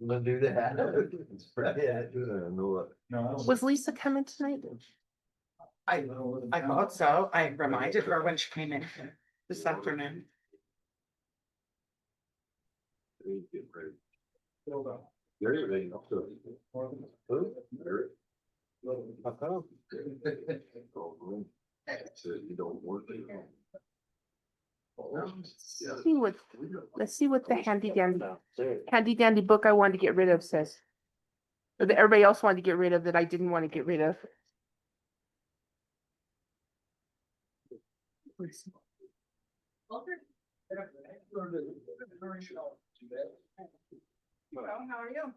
Gonna do that. Forget. Was Lisa coming tonight? I thought so. I reminded her when she came in this afternoon. You don't work. See what, let's see what the handy dandy book I wanted to get rid of says. Or that everybody else wanted to get rid of that I didn't want to get rid of. How are you?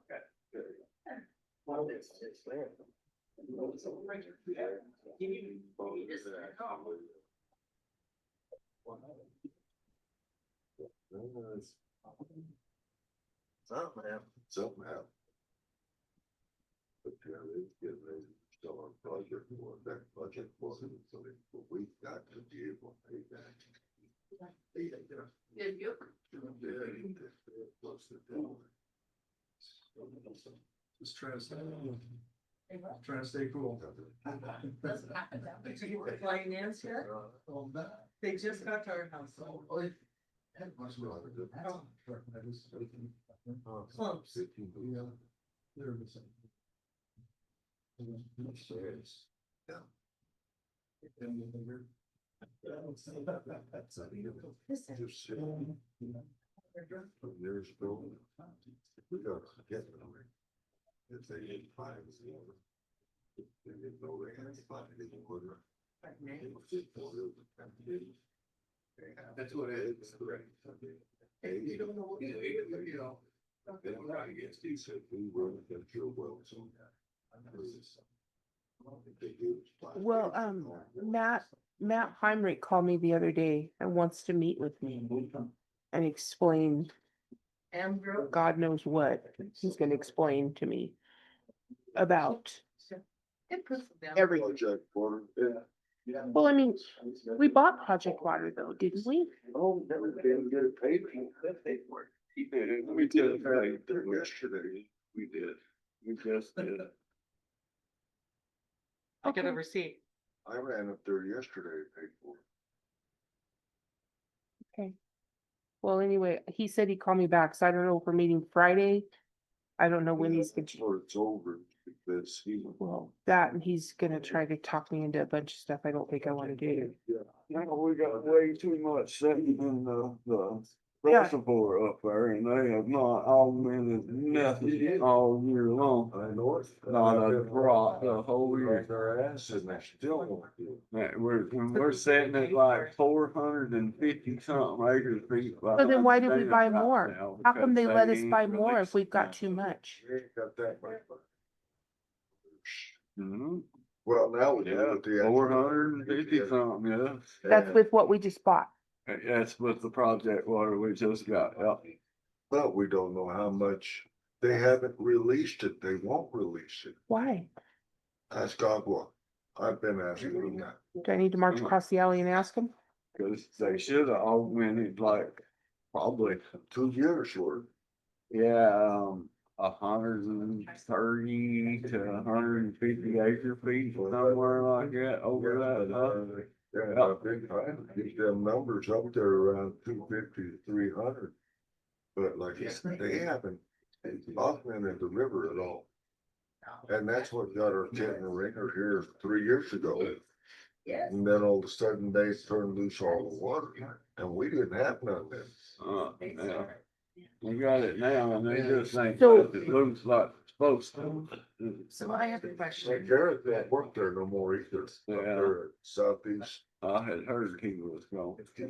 Something happened. But it's getting ready to start our project, or that project wasn't, so we've got to be able to pay that. Did you? Just trying to stay cool. Doesn't happen that way. So you were flying in here? They just got to our house. Close. There's still. We gotta get them. If they didn't find us. They didn't know they had to find it in the order. That's what it is. Hey, you don't know what you know. Then when I get to said we were gonna drill wells on that. Well, Matt Heinrich called me the other day and wants to meet with me and explain Andrew. God knows what. He's gonna explain to me about everything. Project water, yeah. Well, I mean, we bought Project Water though, didn't we? Oh, never did get it paid for it. We did it yesterday. We did. We just did. I get a receipt. I ran up there yesterday, paid for it. Okay. Well, anyway, he said he'd call me back, so I don't know if we're meeting Friday. I don't know when he's gonna, Before it's over, because he. well, that and he's gonna try to talk me into a bunch of stuff I don't think I wanna do. Yeah. Now we got way too much sitting in the Yeah. reservoir up there and they have not augmented nothing all year long. I know it. Not a drop the whole year. Their ass and they still won't do it. We're sitting at like 450 something acre feet. So then why did we buy right more? now How come they because let us ain't buy more if released we've got nothing. too much? We ain't got that much. Mhm. Well, now we do Yeah, with the. 450 something, yeah. That's with what we just bought. That's with the project water we just got, yeah. But we don't know how much. They haven't released it. They won't release it. Why? Ask Agua. I've been asking them that. Do I need to march across the alley and ask them? Cause they should have augmented like probably, 2 years worth. yeah, 130 to 150 acre feet, somewhere like that, over that. Yeah, big time. Get them numbers up there around 250 to 300. But like, they haven't augmented the river at all. And that's what got our tent and ringer here 3 years ago. And then all of a sudden they turned loose all the water and we didn't have none of it. Yeah. We got it now and they just ain't, So- it looks like it's supposed to. So I have a question. Garrett don't work there no more either. Up Yeah. there at Southeast. I had heard he was gone. Yeah,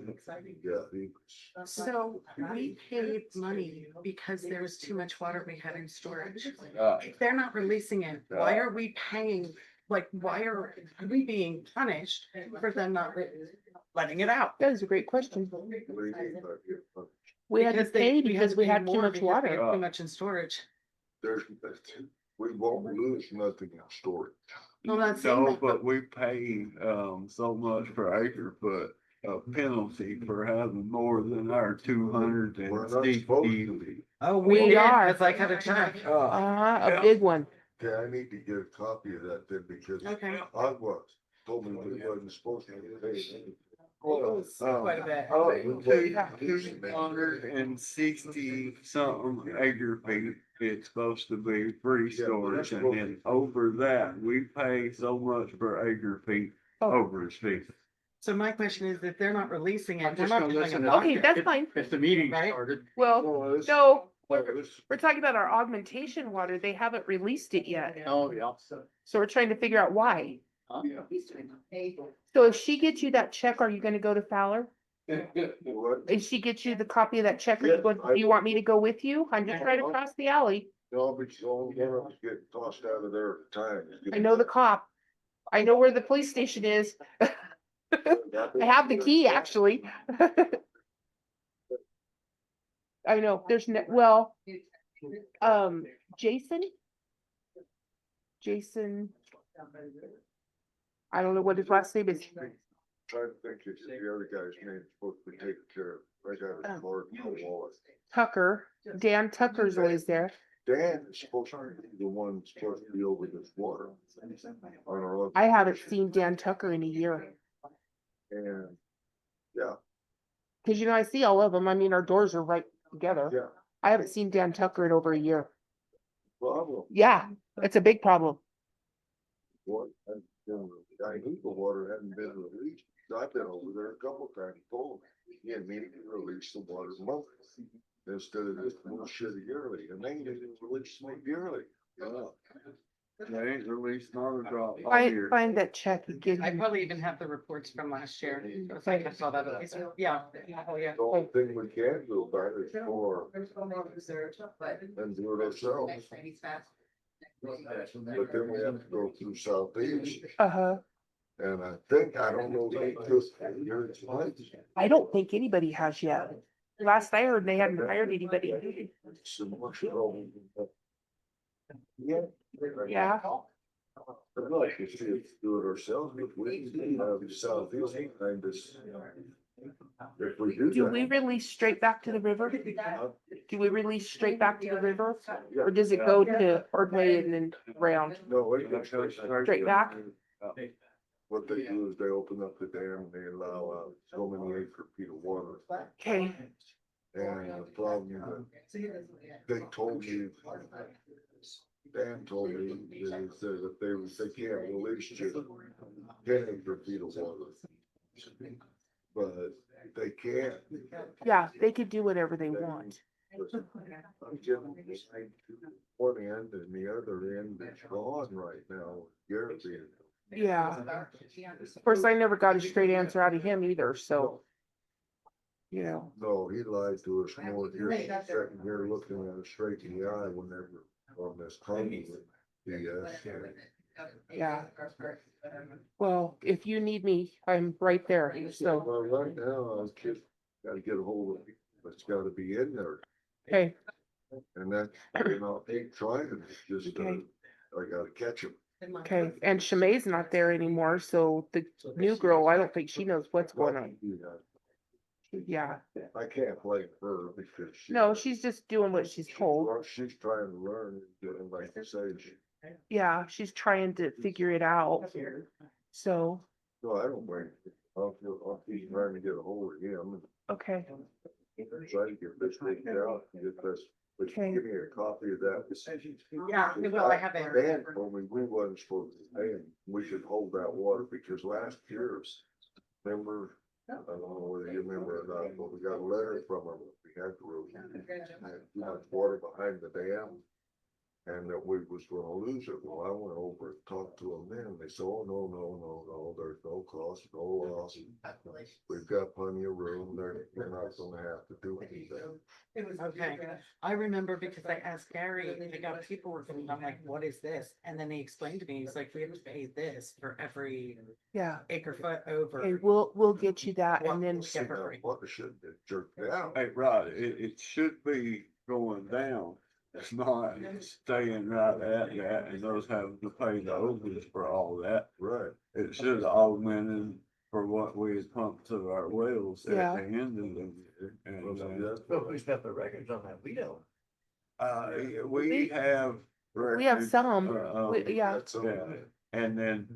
he was. So we paid money because there was too much water we had in storage. Uh, If they're not releasing it, why are we paying, like, why are we being punished for them not letting it out? That is a great question. There's, We had to Because they- pay had because to we pay had too more much because we water. had Too much in storage. we won't lose nothing in storage. No, I'm not saying No, that, but we pay, so much per acre foot, a penalty for having more than our We're not supposed to 260 be. Oh, We we did, are. cause I got a check. A big one. Okay, I need to get a copy of that then because Okay. Agua told me we wasn't supposed to pay anything. Quite a bit. Oh, 260 something acre feet, it's supposed to be free storage, and then over that, we pay so much per acre feet Oh. over its feet. So my question is, if they're not releasing it, I'm they're just not gonna becoming listen a to- Okay, doctor. that's fine. If the meeting Right? started. Well, Well, this- no, well, we're, this- we're talking about our augmentation water. They haven't released it yet. Oh, yeah. So we're trying to figure out why. Huh? So if she gets you that check, are you gonna go to Fowler? What? If she gets you the copy of that check, are you going- do you want me to go with you? I'm just right across the alley. No, but you all get tossed out of there at the time. I know the cop. I know where the police station is. I have the key, actually. I know, there's no, well, Jason? Jason, I don't know what his last name is. Trying to think if the other guy's name is supposed to be taken care of. I got a card in my wallet. Tucker, Dan Tucker's always there. Dan is supposed to be the one supposed to be over this water. On our own. I haven't seen Dan Tucker in a year. And, yeah, Cause you know, I see all of them. I mean, our doors are right together. yeah, I haven't seen Dan Tucker in over a year. problem. Yeah, it's a big problem. What, and, I knew the water hadn't been released. I've been over there a couple times, told him, he had me to release the water monthly. Instead of this bullshit yearly, and they didn't release me yearly. They ain't released not a drop all Find, year. find that check and give I him. probably even have the reports from last year. It was like I saw that. Yeah, oh, yeah. The only thing we can do about it is for, and do it ourselves, but then we have to go through Southeast. Uh-huh. And I think, I don't know, they just, you're explaining. I don't think anybody has yet. Last I heard, they hadn't hired anybody. So much trouble. Yeah. Yeah. I'd like to see us do it ourselves, but we have the Southeast behind us. If we do Do we that. release straight back to the river? Do we release straight back to the river? Or does it go to Ordway and then round? No, it goes Straight back? What they do is they open up the dam, and they allow out so many acre feet of water. Okay, And the problem that they told me, Dan told me, is that if they can't release just 10 acre feet of water. But they can't. yeah, they could do whatever they want. I'm getting one end and the other end is gone right now, Garrett. Yeah. Of course, I never got a straight answer out of him either, so. You know, No, he lied to us more here, sitting here looking at us straight in the eye whenever on this comment. yeah. Well, if you need me, I'm right there, so, Well, right now, I just gotta get a hold of it, it's gotta be in there, okay, and that, you know, I keep trying, it's just, Okay. I gotta catch him. okay. And Shemai's not there anymore, so the new girl, I don't think she knows what's going on. Yeah, I can't blame her because she. no, she's just doing what she's told. Well, she's trying to learn, and like I say, Yeah, she's trying to figure it out. So, no, I don't blame her. I'll keep trying to get a hold of him okay, and try to get this figured out, and get this, but Okay. give me a copy of that. Yeah, well, I have it. Dan told me we wasn't supposed to pay him, we should hold that water, because last year, remember, I don't know whether you remember or not, but we got a letter from him, we had too much water behind the dam. And that we was gonna lose it, well, I went over and talked to them then, they said, oh, no, there's no cost, no loss. We've got plenty of room, they're not gonna have to do anything. Okay, I remember because I asked Gary, I got paperwork and I'm like, what is this? And then he explained to me, he's like, we have to pay this for every yeah. acre foot over. Okay, we'll get you that and then, Yeah, for free. What should be jerked down. Hey, Rod, it should be going down. It's not staying right at that and those having to pay the overage for all that. Right, It should have augmented for what we had pumped to our wells at Yeah. the end of the year. well, And, see, that's, Well, who's got the records on that? We don't. We have. We have records, some, uh, yeah, That's Yeah, and then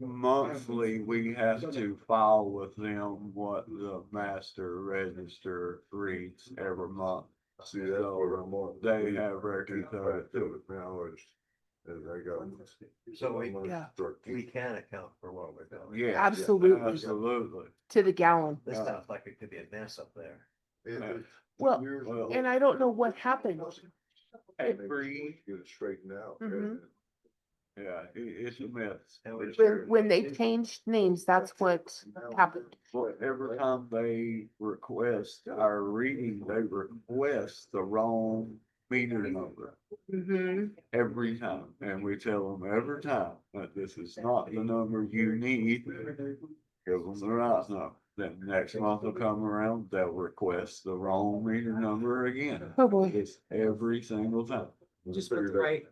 monthly, we have to file with them what the master register reads every month. See, that's what I'm on. They have records of it too. Now is I got. So we- I'm gonna Yeah. start We keeping- can account for what we're doing. Yeah. Absolutely. Absolutely. to the gallon. This sounds like it could be a mess up there. it- Well, years well, ago, And I don't know what happened. Every, Get it straightened out. Mhm. yeah, it's a mess. And we're When they changed names, that's what happened. Well, every time they request our reading, they request the wrong meter number. Mm-hmm. Every time, and we tell them every time that this is not the number you need. Give them the right number. Then next month will come around, they'll request the wrong meter number again. Oh, boy. It's every single time. Just put the right,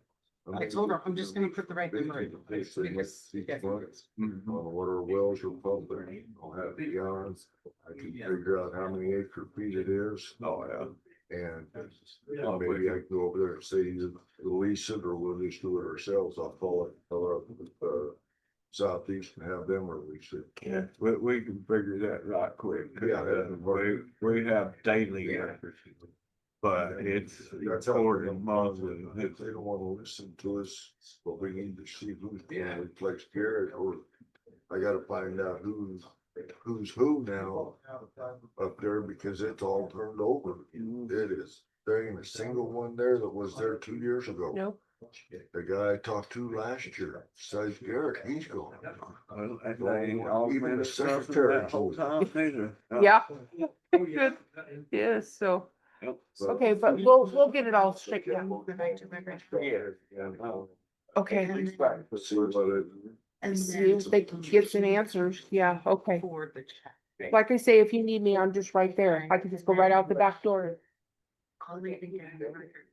I told her, I'm just gonna put the right number. in. They say Because- each yeah. month, Mhm. on what our wells are pumping, I'll have the gallons. I can figure out how many acre feet it is. Oh, yeah. And maybe I can go over there and say, either lease it or we'll just do it ourselves. I'll call up, Southeast and have them release it. Yeah, we can figure that right quick. Yeah, that- We have daily records. But it's That's how recorded monthly. If they don't wanna listen to us, but we need to see who's gonna replace Garrett, or I gotta find out who's who now up there, because it's all turned over. It is. There ain't a single one there that was there 2 years ago. Nope. The guy I talked to last year, says Garrett, he's gone. Well, and they ain't all Even been the stuff secretary that whole told time either. Yeah. Good. Yeah, so, Yep. okay, but we'll get it all straightened out. The right to my right. Yeah, no. Okay. See what it, And See if they can get some answers. Yeah, okay. For the check. Like I say, if you need me, I'm just right there. I can just go right out the back door. I'll leave and get the record.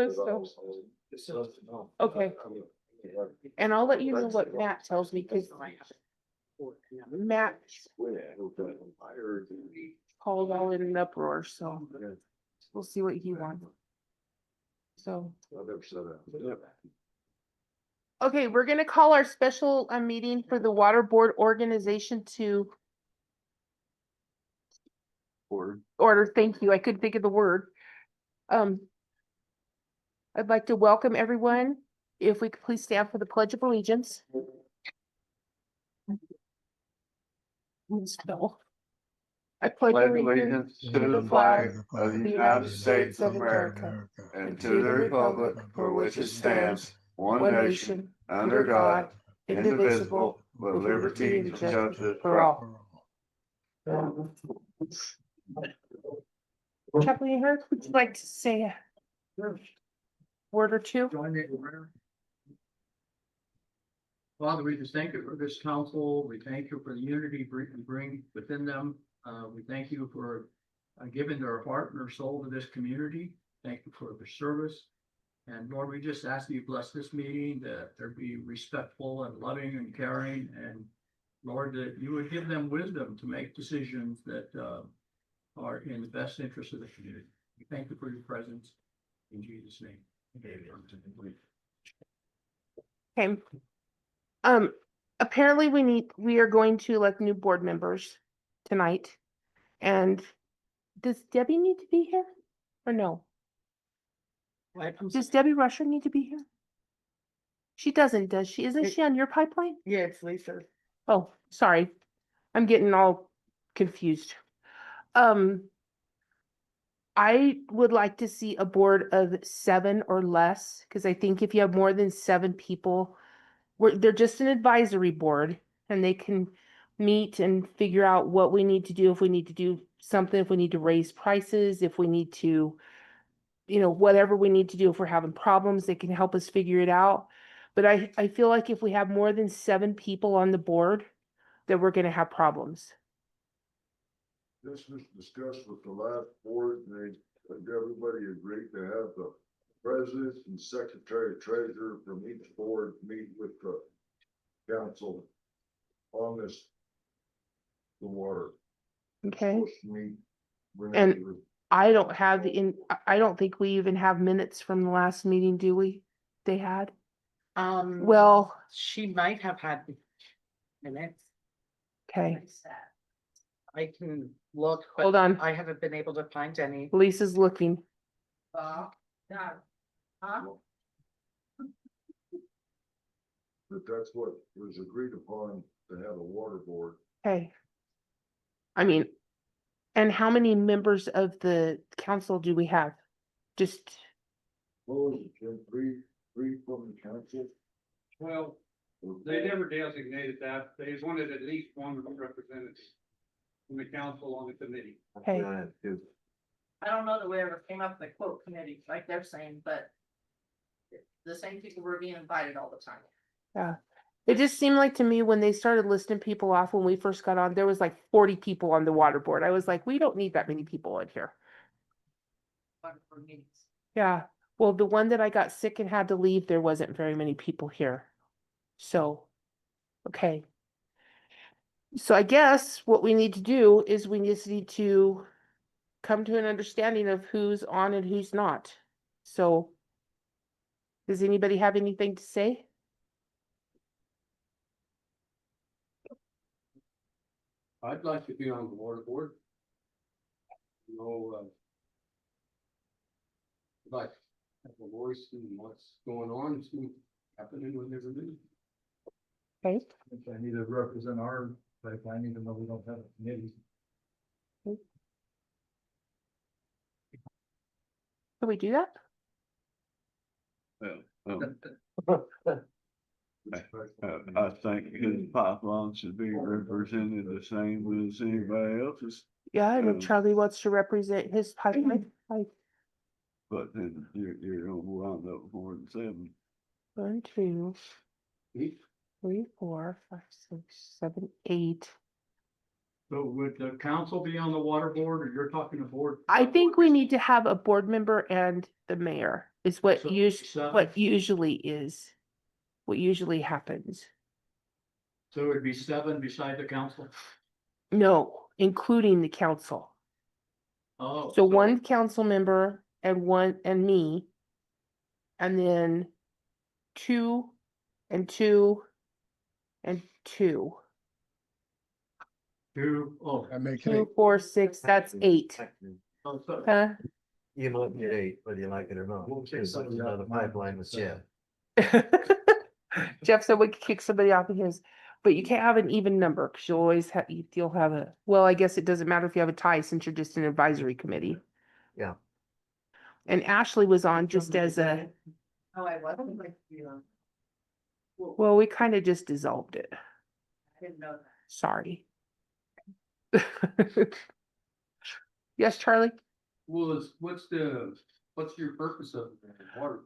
So, okay, and I'll let you know what Matt tells me, cause Matt called all in an uproar, so we'll see what he wants. So, I never said that. Yep. okay, we're gonna call our special meeting for the water board organization to order. Thank you. I couldn't think of the word. I'd like to welcome everyone. If we could please stand for the Pledge of Allegiance. Spell. I pledge allegiance to the flag of the United States of America and to the republic for which it stands, one nation, under God, indivisible, with liberty and justice for all. Chaplain Hurd, would you like to say a word or two? Join me in prayer. Father, we just thank you for this council. We thank you for the unity you bring within them. We thank you for giving their heart and their soul to this community. Thank you for their service. And Lord, we just ask that you bless this meeting, that there be respectful and loving and caring. And Lord, that you would give them wisdom to make decisions that are in the best interest of the community. We thank you for your presence in Jesus' name. Okay. Apparently we are going to elect new board members tonight. And does Debbie need to be here or no? What? I'm Does sorry. Debbie Rusher need to be here? She doesn't, does she? Isn't she on your pipeline? Yeah, it's Lisa. Oh, sorry. I'm getting all confused. I would like to see a board of 7 or less, because I think if you have more than 7 people, they're just an advisory board and they can meet and figure out what we need to do, if we need to do something, if we need to raise prices, if we need to, whatever we need to do, if we're having problems, they can help us figure it out. But I feel like if we have more than 7 people on the board, that we're gonna have problems. This was discussed with the last board, and everybody agreed to have the president and secretary treasurer from each board meet with the council on this. The water. Okay, Supposed to meet Renee, I don't have I don't think we even have minutes from the last meeting, do we? They had? Well, She might have had minutes. okay, I can look, but hold on. I haven't been able to find any. Lisa's looking. But that's what was agreed upon to have a water board. Okay. I mean, and how many members of the council do we have? Just, Oh, three from the council. Well, they never designated that. They just wanted at least one representative from the council on the committee. okay, I don't know that we ever came up with a quote committee like they're saying, but the same people were being invited all the time. yeah. It just seemed like to me when they started listing people off when we first got on, there was like 40 people on the water board. I was like, we don't need that many people in here. For meetings. Yeah, well, the one that I got sick and had to leave, there wasn't very many people here. So, okay. So I guess what we need to do is we just need to come to an understanding of who's on and who's not. So, does anybody have anything to say? I'd like to be on the water board. You know, like, have a voice in what's going on, see happening with everything. Okay, I need to represent our pipeline, even though we don't have a committee. can we do that? I think his pipeline should be represented the same as anybody else's, Yeah, and if Charlie wants to represent his pipeline, like but then you're gonna wind up with more than 7. 1, 2, 3, 4, 5, 6, 7, 8. So would the council be on the water board, or you're talking to board? I think we need to have a board member and the mayor is what So, what usually is. What usually happens. So it would be 7 beside the council? No, including the council. Oh. So one council member and me. And then 2 and 2 and 2. 2, oh. 2, 4, 6, that's 8. Oh, so- Huh? You might get 8, whether you like it or not, because another pipeline was Jeff. Jeff said we could kick somebody off of his, but you can't have an even number because you'll always have, you'll have a, well, I guess it doesn't matter if you have a tie since you're just an advisory committee. Yeah. And Ashley was on just as a, Oh, I wasn't like, you know. well, we kind of just dissolved it. I didn't know that. Sorry. Yes, Charlie? What's your purpose of the water?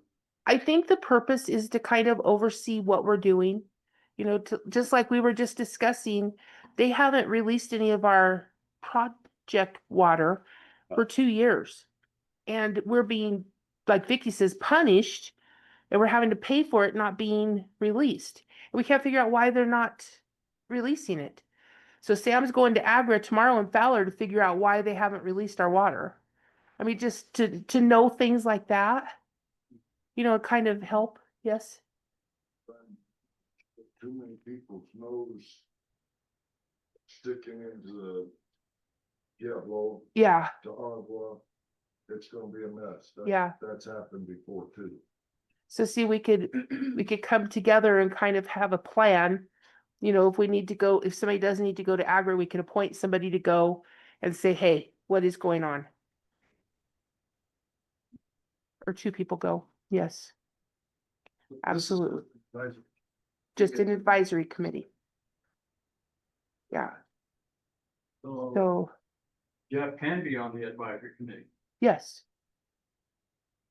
I think the purpose is to kind of oversee what we're doing. You know, just like we were just discussing, they haven't released any of our project water for 2 years. And we're being, like Vicky says, punished, and we're having to pay for it not being released. And we can't figure out why they're not releasing it. So Sam's going to Agra tomorrow and Fowler to figure out why they haven't released our water. I mean, just to know things like that. You know, kind of help, yes? Too many people's nose sticking into the, Yeah, to Agua, it's gonna be a mess. Yeah. That's happened before too. so see, we could come together and kind of have a plan. You know, if we need to go, if somebody does need to go to Agra, we can appoint somebody to go and say, hey, what is going on? Or 2 people go, yes, absolutely. Just an advisory committee. Yeah, So so, Jeff can be on the advisory committee. yes.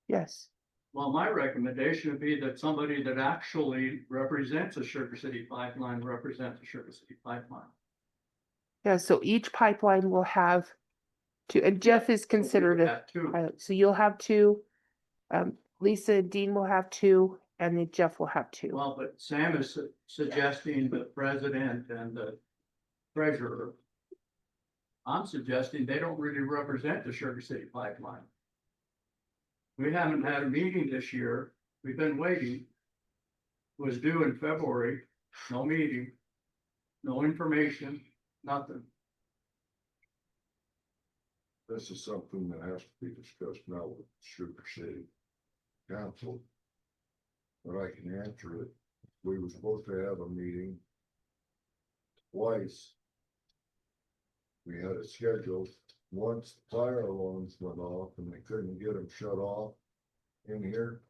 Yes, Well, my recommendation would be that somebody that actually represents a Sugar City pipeline represents a Sugar City pipeline. yeah, so each pipeline will have 2, and Jeff is considered a That too. pilot, so you'll have 2. Lisa and Dean will have 2, and then Jeff will have 2. Well, but Sam is suggesting the president and the treasurer. I'm suggesting they don't really represent the Sugar City pipeline. We haven't had a meeting this year. We've been waiting. Was due in February, no meeting, no information, nothing. This is something that has to be discussed now with Sugar City Council. But I can answer it. We were supposed to have a meeting twice. We had it scheduled. Once fire alarms went off and they couldn't get them shut off in here.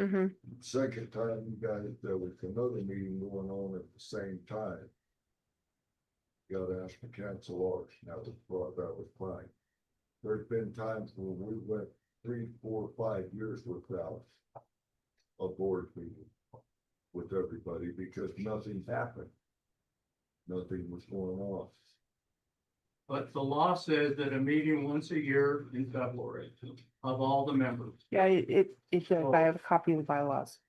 Mm-hmm. Second time you got it, there was another meeting going on at the same time. Got asked to cancel ours. Now that was fine. There's been times when we went 3, 4, 5 years without a board meeting with everybody because nothing happened. Nothing was going on. But the law says that a meeting once a year in February of all the members. Yeah, it does. I have a copy of the bylaws.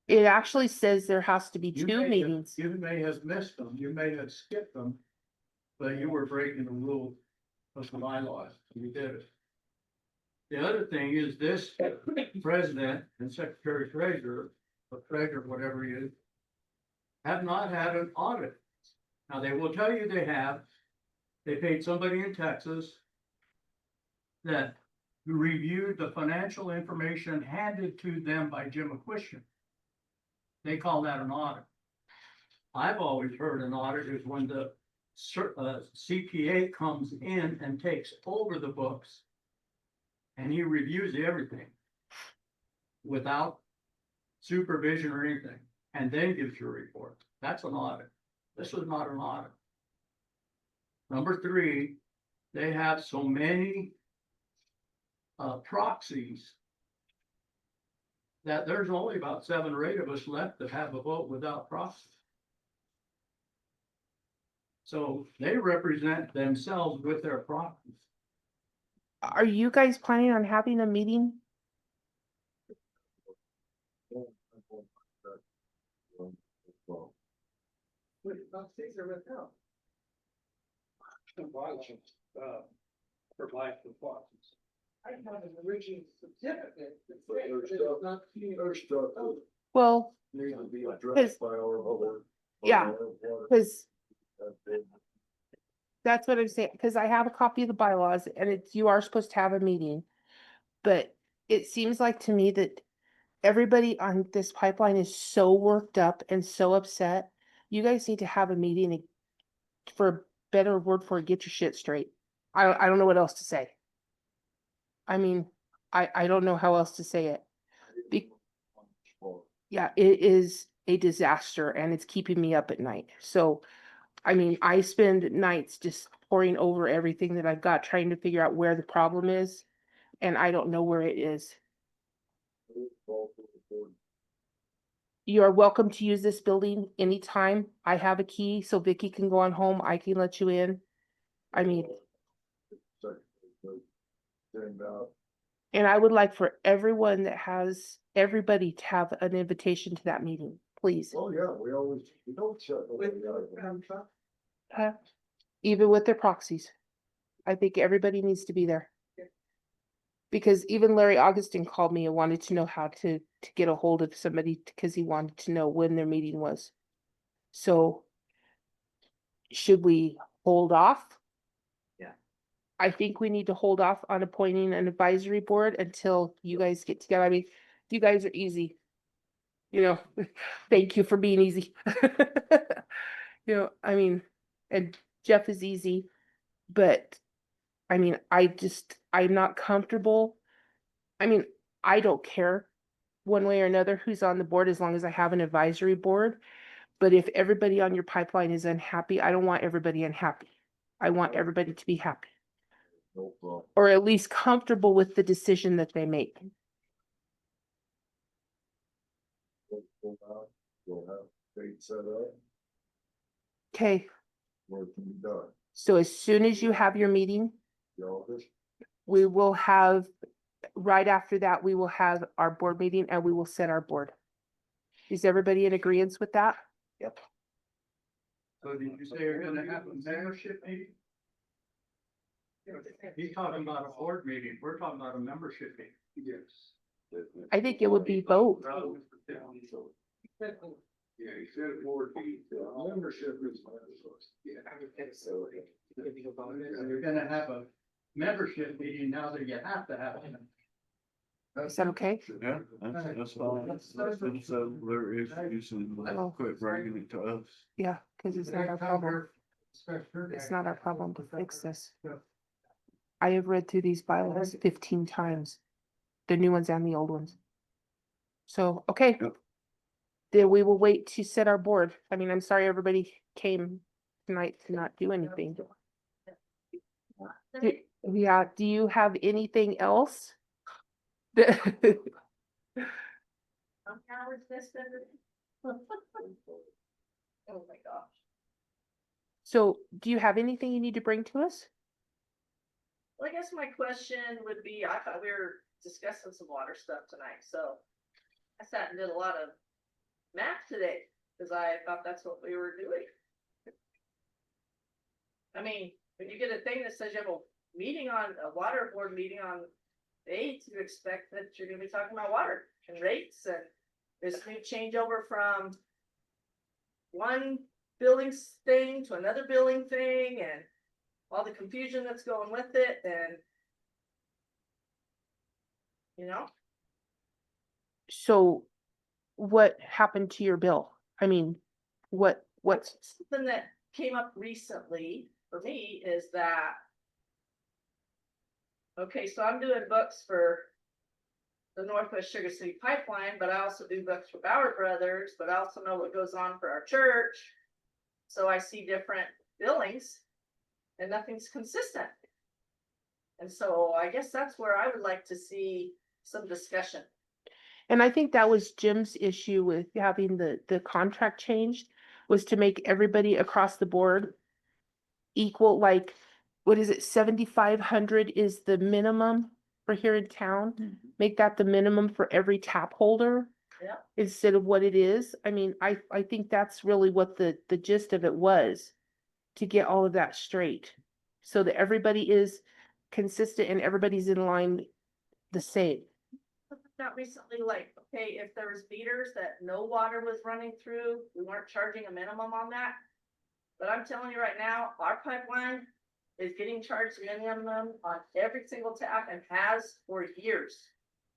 It actually says there has to be You 2 may have- meetings. You may have missed them, you may have skipped them, but you were breaking the rule of the bylaws, you did it. The other thing is this president and secretary treasurer, or treasurer, whatever he is, have not had an audit. Now, they will tell you they have. They paid somebody in Texas that reviewed the financial information handed to them by Jim McQuistion. They call that an audit. I've always heard an audit is when the CPA comes in and takes over the books and he reviews everything without supervision or anything, and then gives you a report. That's an audit. This was not an audit. Number 3, they have so many proxies that there's only about 7 or 8 of us left that have a vote without proxy. So they represent themselves with their proxies. Are you guys planning on having a meeting? Provide for proxies. I have an original certificate. There's stuff that Well, needs to be addressed by our board. Yeah. because that's what I'm saying, because I have a copy of the bylaws and it's, you are supposed to have a meeting. But it seems like to me that everybody on this pipeline is so worked up and so upset. You guys need to have a meeting for a better word for it, get your shit straight. I don't know what else to say. I mean, I don't know how else to say it. Yeah, it is a disaster and it's keeping me up at night. So, I mean, I spend nights just poring over everything that I've got, trying to figure out where the problem is. And I don't know where it is. You are welcome to use this building anytime. I have a key, so Vicky can go on home. I can let you in. I mean, and I would like for everyone that has, everybody to have an invitation to that meeting, please. Oh, yeah, we don't shut. Even with their proxies. I think everybody needs to be there. Because even Larry Augustin called me and wanted to know how to get a hold of somebody because he wanted to know when their meeting was. So should we hold off? Yeah. I think we need to hold off on appointing an advisory board until you guys get together. I mean, you guys are easy. You know, thank you for being easy. You know, I mean, and Jeff is easy, but I mean, I'm not comfortable. I mean, I don't care one way or another who's on the board as long as I have an advisory board. But if everybody on your pipeline is unhappy, I don't want everybody unhappy. I want everybody to be happy. No problem. Or at least comfortable with the decision that they make. We'll have date set up, Okay, work can be done. so as soon as you have your meeting, Y'all just we will have, right after that, we will have our board meeting and we will set our board. Is everybody in agreement with that? Yep. So did you say you're gonna have a membership meeting? He's talking about a board meeting, we're talking about a membership meeting. Yes. I think it would be both. Yeah, he said board meeting, membership is. And you're gonna have a membership meeting now that you have to have it. Is that okay? Yeah, that's fine. So there is, you should quit bringing it to us. Yeah, because it's not our problem. It's not our problem to fix this. I have read through these bylaws 15 times, the new ones and the old ones. So, okay. Yep. Then we will wait to set our board. I mean, I'm sorry everybody came tonight to not do anything. Yeah, do you have anything else? How is this better? Oh my gosh. So, do you have anything you need to bring to us? Well, I guess my question would be, I thought we were discussing some water stuff tonight, so I sat and did a lot of math today, cause I thought that's what we were doing. I mean, when you get a thing that says you have a water board meeting on the 8th, you expect that you're gonna be talking about water and rates and this new changeover from one building thing to another building thing and all the confusion that's going with it and So, what happened to your bill? I mean, what's, something that came up recently for me is that. Okay, so I'm doing books for the Northwest Sugar City Pipeline, but I also do books for Bauer Brothers, but I also know what goes on for our church. So I see different billings and nothing's consistent. And so I guess that's where I would like to see some discussion. and I think that was Jim's issue with having the contract changed, was to make everybody across the board equal, like, what is it, 7,500 is the minimum for here in town? Make that the minimum for every tap holder. Yeah. Instead of what it is. I mean, I think that's really what the gist of it was, to get all of that straight. So that everybody is consistent and everybody's in line the same. Not recently, like, okay, if there was meters that no water was running through, we weren't charging a minimum on that. But I'm telling you right now, our pipeline is getting charged minimum on every single tap and has for years.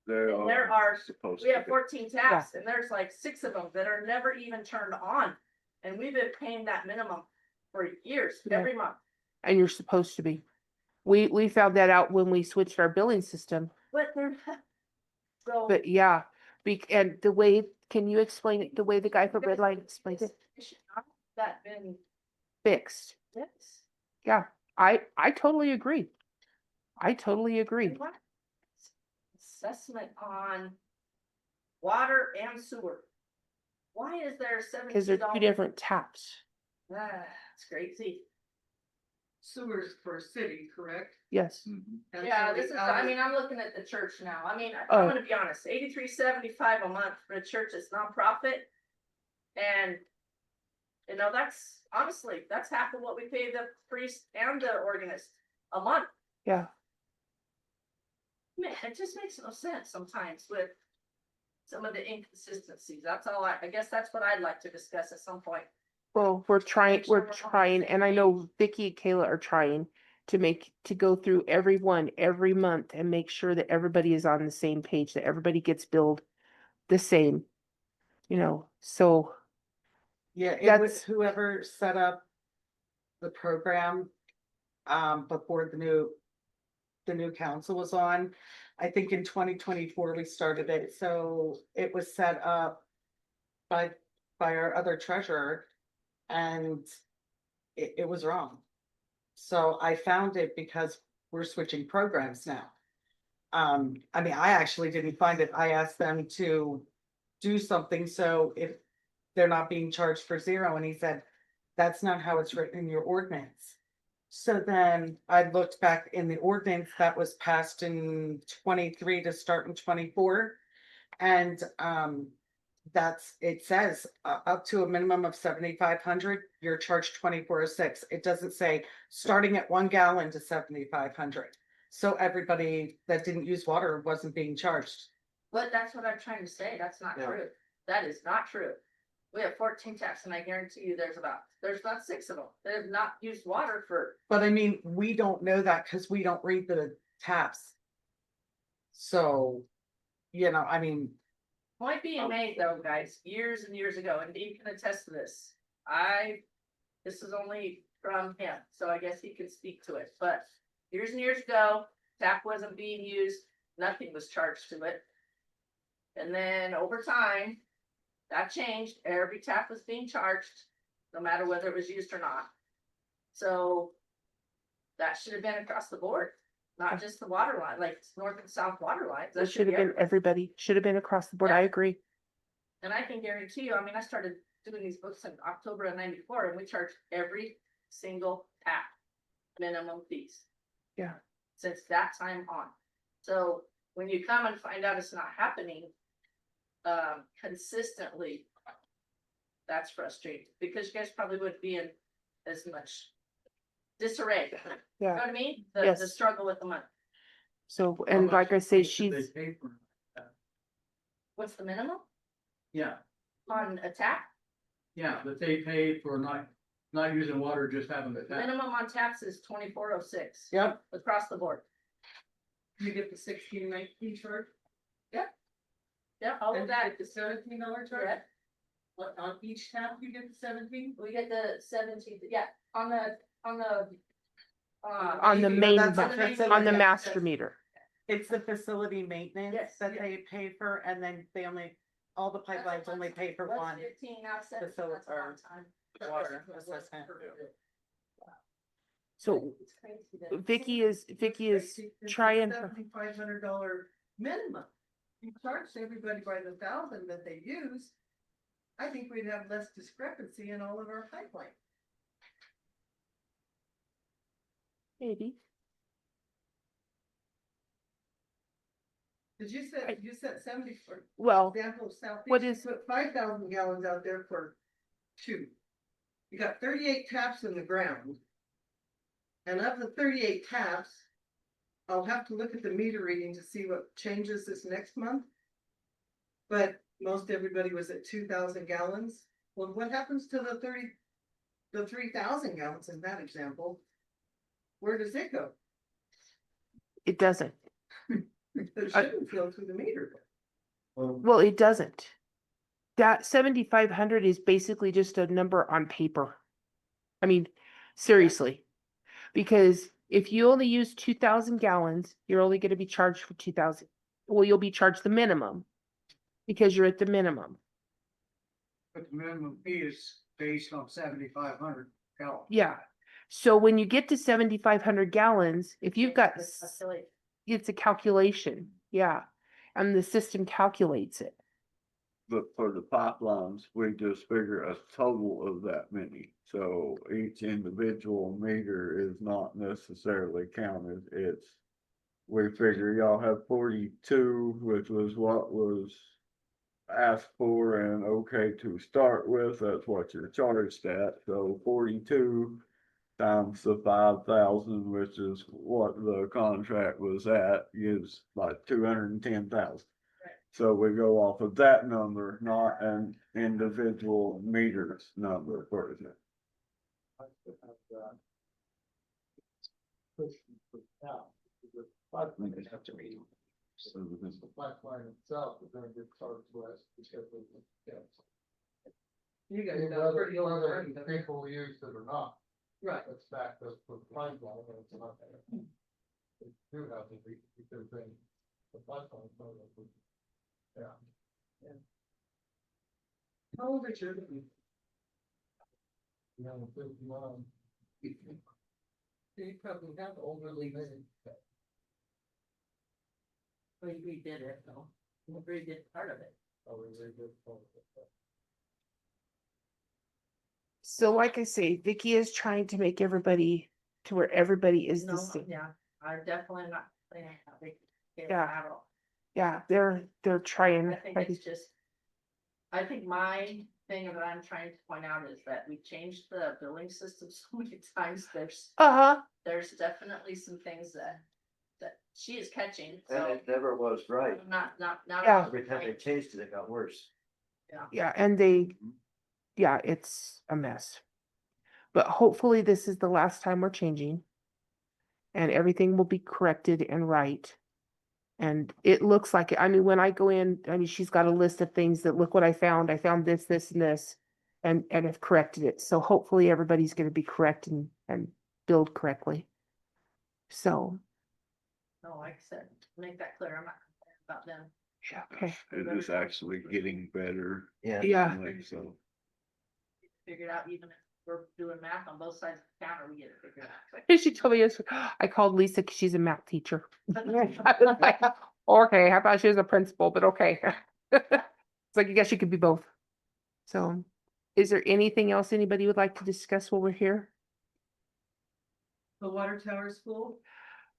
And there are, supposed we to have be. 14 taps and there's like 6 of them that are never even turned on. And we've been paying that minimum for years, Yeah. every month. And you're supposed to be. We found that out when we switched our billing system. But they're, so. But yeah, and the way, can you explain it, the way the guy for Redline explained it? It should not have that been Fixed. this. Yeah, I totally agree. I totally agree. What? Assessment on water and sewer. Why is there Cause they're $72? two different taps. That's crazy. Sewers for a city, correct? Yes. And Yeah, so this is, the I other- mean, I'm looking at the church now. I mean, Oh. I'm gonna be honest, $83.75 a month for a church that's nonprofit. And, that's honestly, that's half of what we pay the priest and the organist a month. Yeah. Man, it just makes no sense sometimes with some of the inconsistencies. That's all I guess that's what I'd like to discuss at some point. Well, we're trying, and I know Vicky and Kayla are trying to go through every one every month and make sure that everybody is on the same page, that everybody gets billed the same. So Yeah, it That's- was whoever set up the program, before the new council was on. I think in 2024 we started it, so it was set up by our other treasurer, and it was wrong. So I found it because we're switching programs now. I mean, I actually didn't find it. I asked them to do something, so if they're not being charged for zero, and he said, that's not how it's written in your ordinance. So then I looked back in the ordinance that was passed in 23 to start in 24. And it says, up to a minimum of 7,500, you're charged 2406. It doesn't say starting at 1 gallon to 7,500. So everybody that didn't use water wasn't being charged. But that's what I'm trying to say, that's not Yeah. true, that is not true. We have 14 taps and I guarantee you there's not 6 of them that have not used water for, But I mean, we don't know that because we don't read the taps. So, I mean, point being made though, guys, years and years ago, and Dean can attest to this. This is only from him, so I guess he can speak to it, but years and years ago, tap wasn't being used, nothing was charged to it. And then over time, that changed, every tap was being charged, no matter whether it was used or not. So that should have been across the board, not just the water line, like north and south water lines. It should have been everybody, should have been across the board. I Yeah. agree. And I can guarantee you, I mean, I started doing these books in October of '94 and we charged every single tap minimum fees. Yeah. Since that time on. So when you come and find out it's not happening consistently, that's frustrating because you guys probably wouldn't be in as much disarray. You know Yeah. what I mean? The Yes. struggle with the money. So, How and much like I say, do they she's, pay for that? What's the minimum Yeah, on a tap? yeah, that they pay for not using water, just having the tap. Minimum on taps is 2406 yep, across the board. you get the 16-19 charge. Yeah, all of that. The $17 Yeah. What, on each tap you get the 17? We get the 17, yeah, on the. on You the know, main, that's ma- what it says. on the Yeah. master meter. It's the facility maintenance Yes, that yeah. they pay for, and then all the pipelines only pay for What's one. 15 now, 17, facility that's a long or time. water assessment. So It's crazy that- Vicky is trying her. $7,500 minimum. You charged everybody by the 1,000 that they use. I think we'd have less discrepancy in all of our pipeline. Maybe. Cause you said 70 for Well, example of South what Beach, you is- put 5,000 gallons out there for 2. You got 38 taps in the ground. And of the 38 taps, I'll have to look at the meter reading to see what changes this next month. But most everybody was at 2,000 gallons. Well, what happens to the 3,000 gallons in that example? Where does it go? it doesn't. It shouldn't flow through the meter. Well, it doesn't. That 7,500 is basically just a number on paper. I mean, seriously. Because if you only use 2,000 gallons, you're only gonna be charged for 2,000. Well, you'll be charged the minimum. Because you're at the minimum. But the minimum fee is based on 7,500 gallons. Yeah. So when you get to 7,500 gallons, if you've got, Calculate. it's a calculation, yeah. And the system calculates it. But for the pipelines, we just figure a total of that many. So each individual meter is not necessarily counted. We figure y'all have 42, which was what was asked for and okay to start with. That's what you're charged at. So 42 times the 5,000, which is what the contract was at, gives like 210,000. So we go off of that number, not an individual meters number, for example. Pipeline itself is gonna get charged less because of the steps. You guys know pretty long Whether time. people use it or not, Right. that's backed up for the pipeline, and it's not there. They do have to be, because then the pipeline. Yeah. How old is your baby? Yeah, 51. You probably have olderly men. We redid it though. We redid part of it. Oh, we really good point. So like I say, Vicky is trying to make everybody to where everybody is No, the same. yeah, I definitely am not saying how they get Yeah. at all. Yeah, they're trying. I think it's just I think my thing that I'm trying to point out is that we changed the billing system so many times, Uh-huh, there's definitely some things that she is catching, And so. it never was right. Not. Yeah. Every time they changed it, it got worse. yeah, and yeah, it's a mess. But hopefully this is the last time we're changing. And everything will be corrected and right. And it looks like, I mean, when I go in, I mean, she's got a list of things that, look what I found this, this, and this. And have corrected it, so hopefully everybody's gonna be correct and billed correctly. So, No, like I said, make that clear, I'm not complaining about them. yeah, okay, It is actually getting better. Yeah. yeah, Like, so. Figured out, even if we're doing math on both sides of the counter, we get it figured out. and she told me, I called Lisa, 'cause she's a math teacher. I was like, okay, how about she was a principal, but okay. It's like, I guess you could be both. So, is there anything else anybody would like to discuss while we're here? The water tower is full.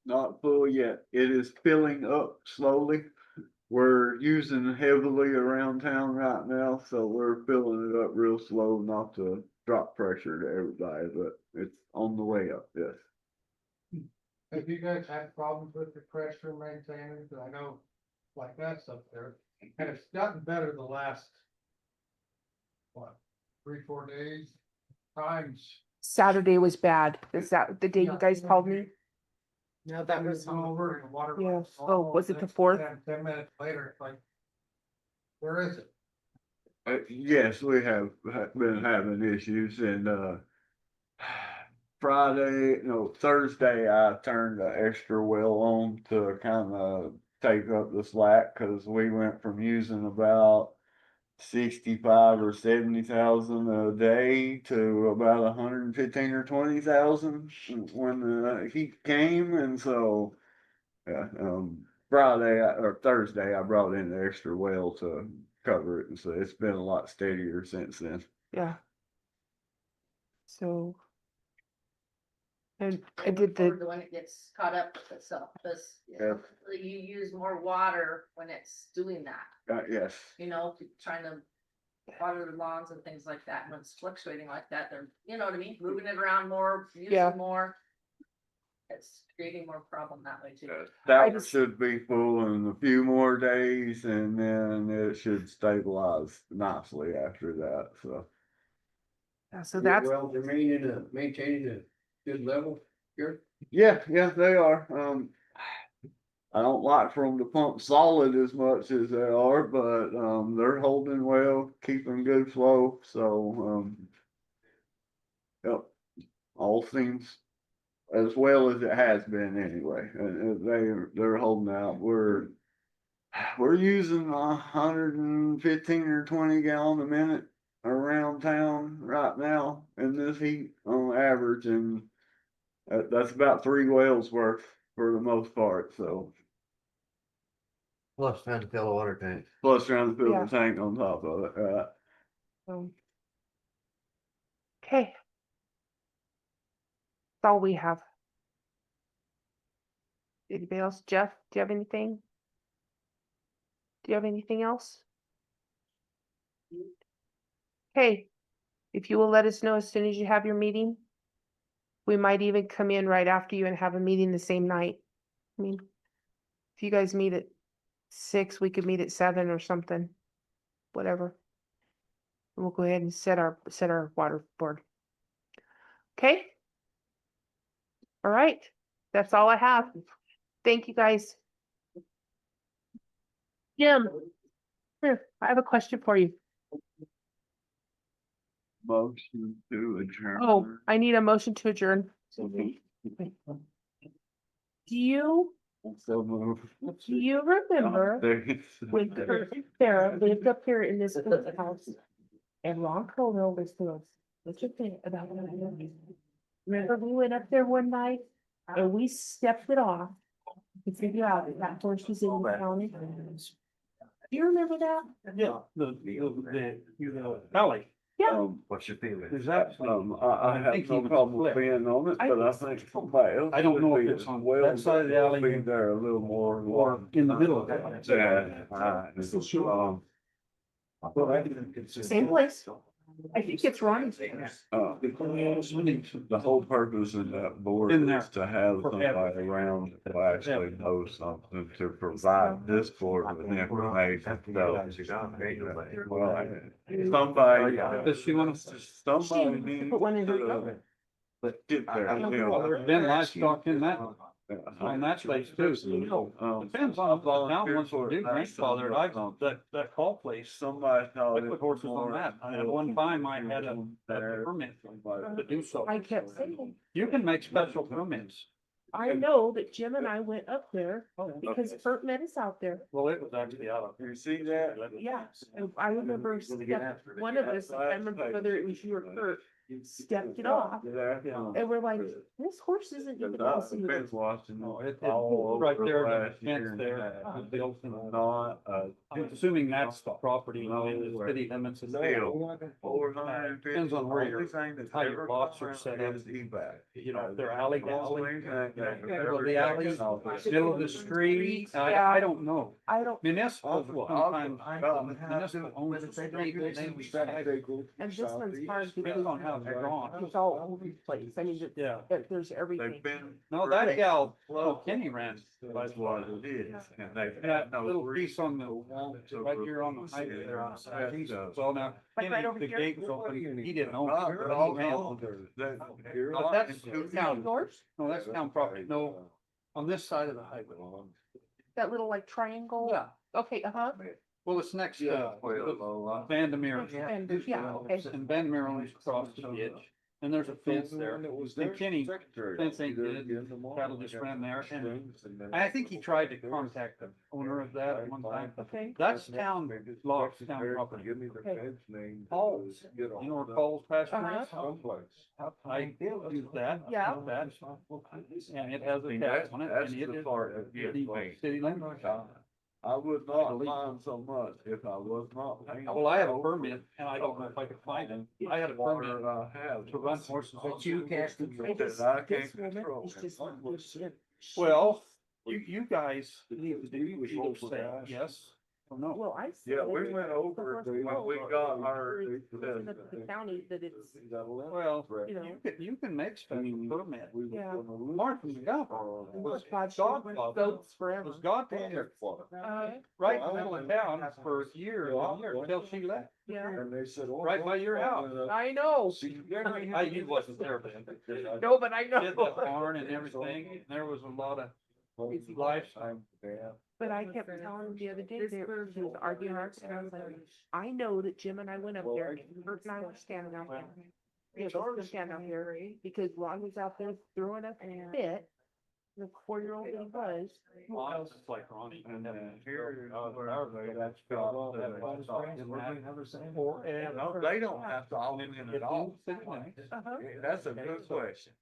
Not full yet. It is filling up slowly. We're using heavily around town right now, so we're filling it up real slow, not to drop pressure to everybody, but it's on the way up, yes. Have you guys had problems with the pressure maintaining? 'Cause I know like that's up there, and it's gotten better the last, what, 3-4 days? Times. Saturday was bad. Is that the day you Yeah. guys called me? No, that was Went over and the water. Yeah. runs Oh, was it the 4th? 10 minutes later, it's like, where is it? Yes, we have been having issues and, Thursday, I turned the extra well on to kind of take up the slack, cause we went from using about 65 or 70,000 a day to about 115 or 20,000 when the heat came, and so, yeah, Thursday, I brought in the extra well to cover it, and so it's been a lot steadier since then. Yeah. So. And I did the, When it gets caught up with itself, this, Yeah. you use more water when it's doing that, Yes. you know, trying to water the lawns and things like that, when it's fluctuating like that, they're, you know what I mean, moving it around more, Yeah. using more. It's creating more problem that way too. That one just- should be full in a few more days, and then it should stabilize nicely after that, so. yeah, so that's, Well, they're maintaining a good level here. Yeah, they are, I don't like for them to pump solid as much as they are, but, they're holding well, keeping good flow, so, yep. All seems as well as it has been anyway, and they're holding out, we're using 115 or 20 gallon a minute around town right now in this heat on average, and that's about 3 wells worth for the most part, so. Plus trying to fill a water tank. Plus trying to fill Yeah. the tank on top of it, right? okay. That's all we have. Anybody else? Jeff, do you have anything? Do you have anything else? Okay, if you will let us know as soon as you have your meeting. We might even come in right after you and have a meeting the same night. I mean, if you guys meet at 6, we could meet at 7 or something, whatever. And we'll go ahead and set our water board. Okay? All right, that's all I have. Thank you, guys. Jim, here, I have a question for you. Motion to adjourn. Oh, I need a motion to adjourn. Do you remember when Kurt and Sarah lived up here in this house? And Ron Colville was to us, such a thing about that. Remember we went up there one night and we stepped it off to figure out if that horse was in the county? Do you remember that? Yeah, Valley. Yeah. What's your feeling? There's actually. I have think no he was problem split. being on it, but I think somebody else. I don't know if would be it's as on well, that side of the alley Be there a little more. or in the middle of it. Yeah, Same place. I think it's Ronnie's. The whole purpose of that board In there. is to have somebody around that will actually know something to provide this board with information. So, well, somebody, Does she want to? somebody needs Put one in her to yard. get there. you know. Well, there's been livestock in that, on that place too. Depends on what the town wants to do, grandfather, that call place. Somebody. I put horses on that. At one time I had a permit to do so. I kept saying, You can make special permits. I know that Jim and I went up there Oh, because Bert met us out there. Well, it was actually out of. You see that? Yeah, I remember one of us, I remember whether it was you or Kurt, stepped it off. And we're like, this horse isn't even passing. Fence watching. No, it's right there, the fence there, the built in. Not, I'm assuming that's the property in the city limits. Is Depends on where how your lots are set up. You know, if they're alley, middle of the alley, middle of the street, I don't know. I don't, Municipal, sometimes, municipal owns the street, and they decide. and this one's hard Depends on how because they're drawn. it's all over the place. I mean, Yeah. there's everything. They've been. No, that gal, Kenny ran. That's what it is. And they've had That no little reason piece on the, right here on the highway there on the side. Well, now, Like right Kenny, over the here? gate was open, he didn't own Not it. at He all. ran. You're But not that's into- town. Yours? No, that's town property, no, on this side of the highway. That little like triangle? Yeah, Okay, uh-huh. well, it's next to Vandermeer. And, yeah, okay. And Vandermeer only across the ditch, and there's a fence there. And Kenny, fence ain't good, cattle just ran there, and I think he tried to contact the owner of that at one time. Okay. That's town lots, town property. Paul's, you know where Paul's pasture Uh-huh. is? I use that. Yeah. That, and it has a tag on it, and it is city limits. I would not mind so much if I was not. paying Well, I have a permit, and I don't know if I could find it. I had a Water permit I have. to run horses. But you can't control That this. I This can't woman control. is just not good shit. Well, you guys need to do, either say yes or no. Well, I. Yeah, said we it went the over, first when row, we got our. it's up to the county that it's, Well, you know. you can make special permit. Yeah. Martin McGovern was Godfather, Goats forever. was Godfather, right in the middle of town for years and years until she left, Yeah, And they said. "Oh, right by your house. I know. You wasn't there then. No, but I Did that know. barn and everything, and there was a lot of livestock. But I kept telling him the other day, he was arguing, and I was like, I know that Jim and I went up there, and Bert and I were standing out there. Yeah, we're standing out here, because Ron was out there throwing a fit, the 4-year-old that he was. Well, it's like Ronnie. And then here, no, they don't have to all in it all. Uh-huh. That's a good question.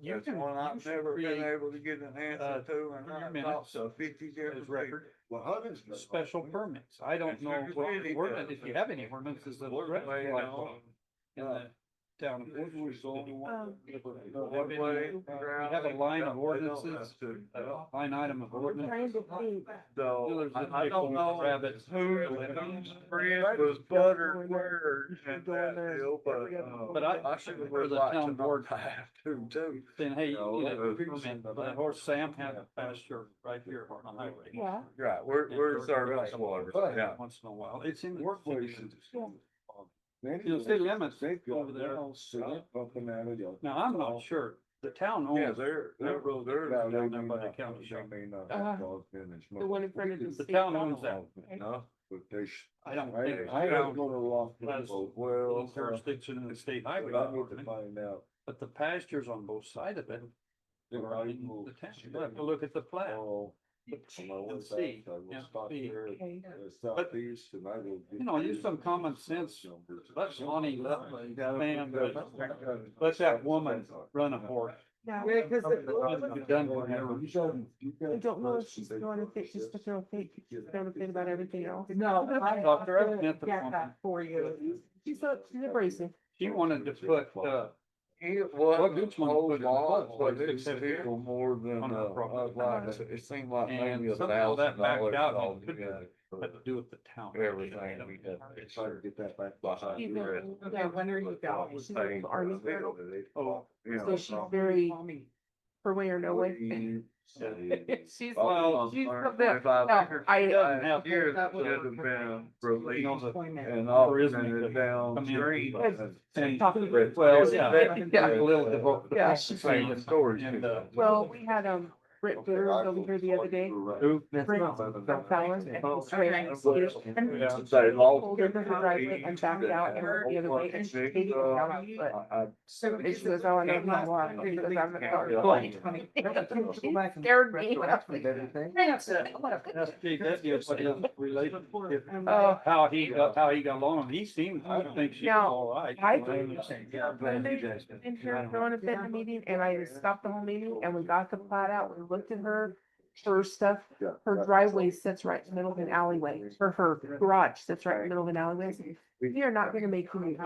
You That's can. one I've never been create able to get an answer to, and your I minutes talked to 50 different as people. record Well, special permits. I don't know what ordinance, if you have any ordinances that address like in the town of Woodbury. We have a line of ordinances, a line item of ordinance. Trying to think. So, I don't know Rabbits. whose friend was buttered where and that deal, But I- I should have for the liked to town know board. that too. Saying, hey, you No, get a uh, permit, that horse Sam had a pasture right here on the highway. Yeah, Right, we're service water, yeah. Once in a while, it's in the Workplaces. You know, city limits over there. Now, I'm not sure, the town Yeah, owns, they're road down there by the county shop. the one in front of the. The state town owns capitol. that. No, I don't think. I the don't town go to law. has Well, jurisdiction in the state highway. but I need to department, find out. But the pastures on both sides of it are in the town. You'll have to look at the plat. Oh, And see, yeah, see. Okay. Southeast and I will. You know, use some common sense. Let Lonnie, let that woman run a horse. Yeah, Yeah, cause You're done with her. I don't know if she's throwing a fit, just to throw a fit, throwing a fit about everything else. no, I Talked to her, I've met the get woman. that for you. She's abrasive. She wanted to put, It Well, wasn't good a one, whole put it in lot, the but book, it's 6 still more than, on the property. like, it seemed like maybe And somehow that backed $1,000 out, all and it could together had to do with the town. everything we had. Try to get that back Behind She's the a- rest. yeah, when are you Well, going? She's an army colonel, Oh, you so know, she's very, her way or no way. She's, Well, she's I'm from the, if I no, figured I, last year that should was- have been you know, released the and tourism augmented could come in. downstream. And- But- well, yeah. Yeah. A little devote- Yeah. Same stories. And, well, we had, Britt Booth over here the other day. who? Britt from Fallon, and he's training Swedish. And They she lost- pulled into her driveway and backed out and went the other way, and she hated it down our foot. And she goes, oh, I know who you are. She goes, I'm not going. She scared me. when I was like, That's what is related. Oh. How he got along, he seemed, I think she's Now, all right. I in here throwing a fit in the meeting, and I just stopped the whole meeting, and we got the plat out, we looked at her stuff. Her driveway sits right in the middle of an alleyway, or her garage sits right in the middle of an alleyway. I said, we are not gonna make you.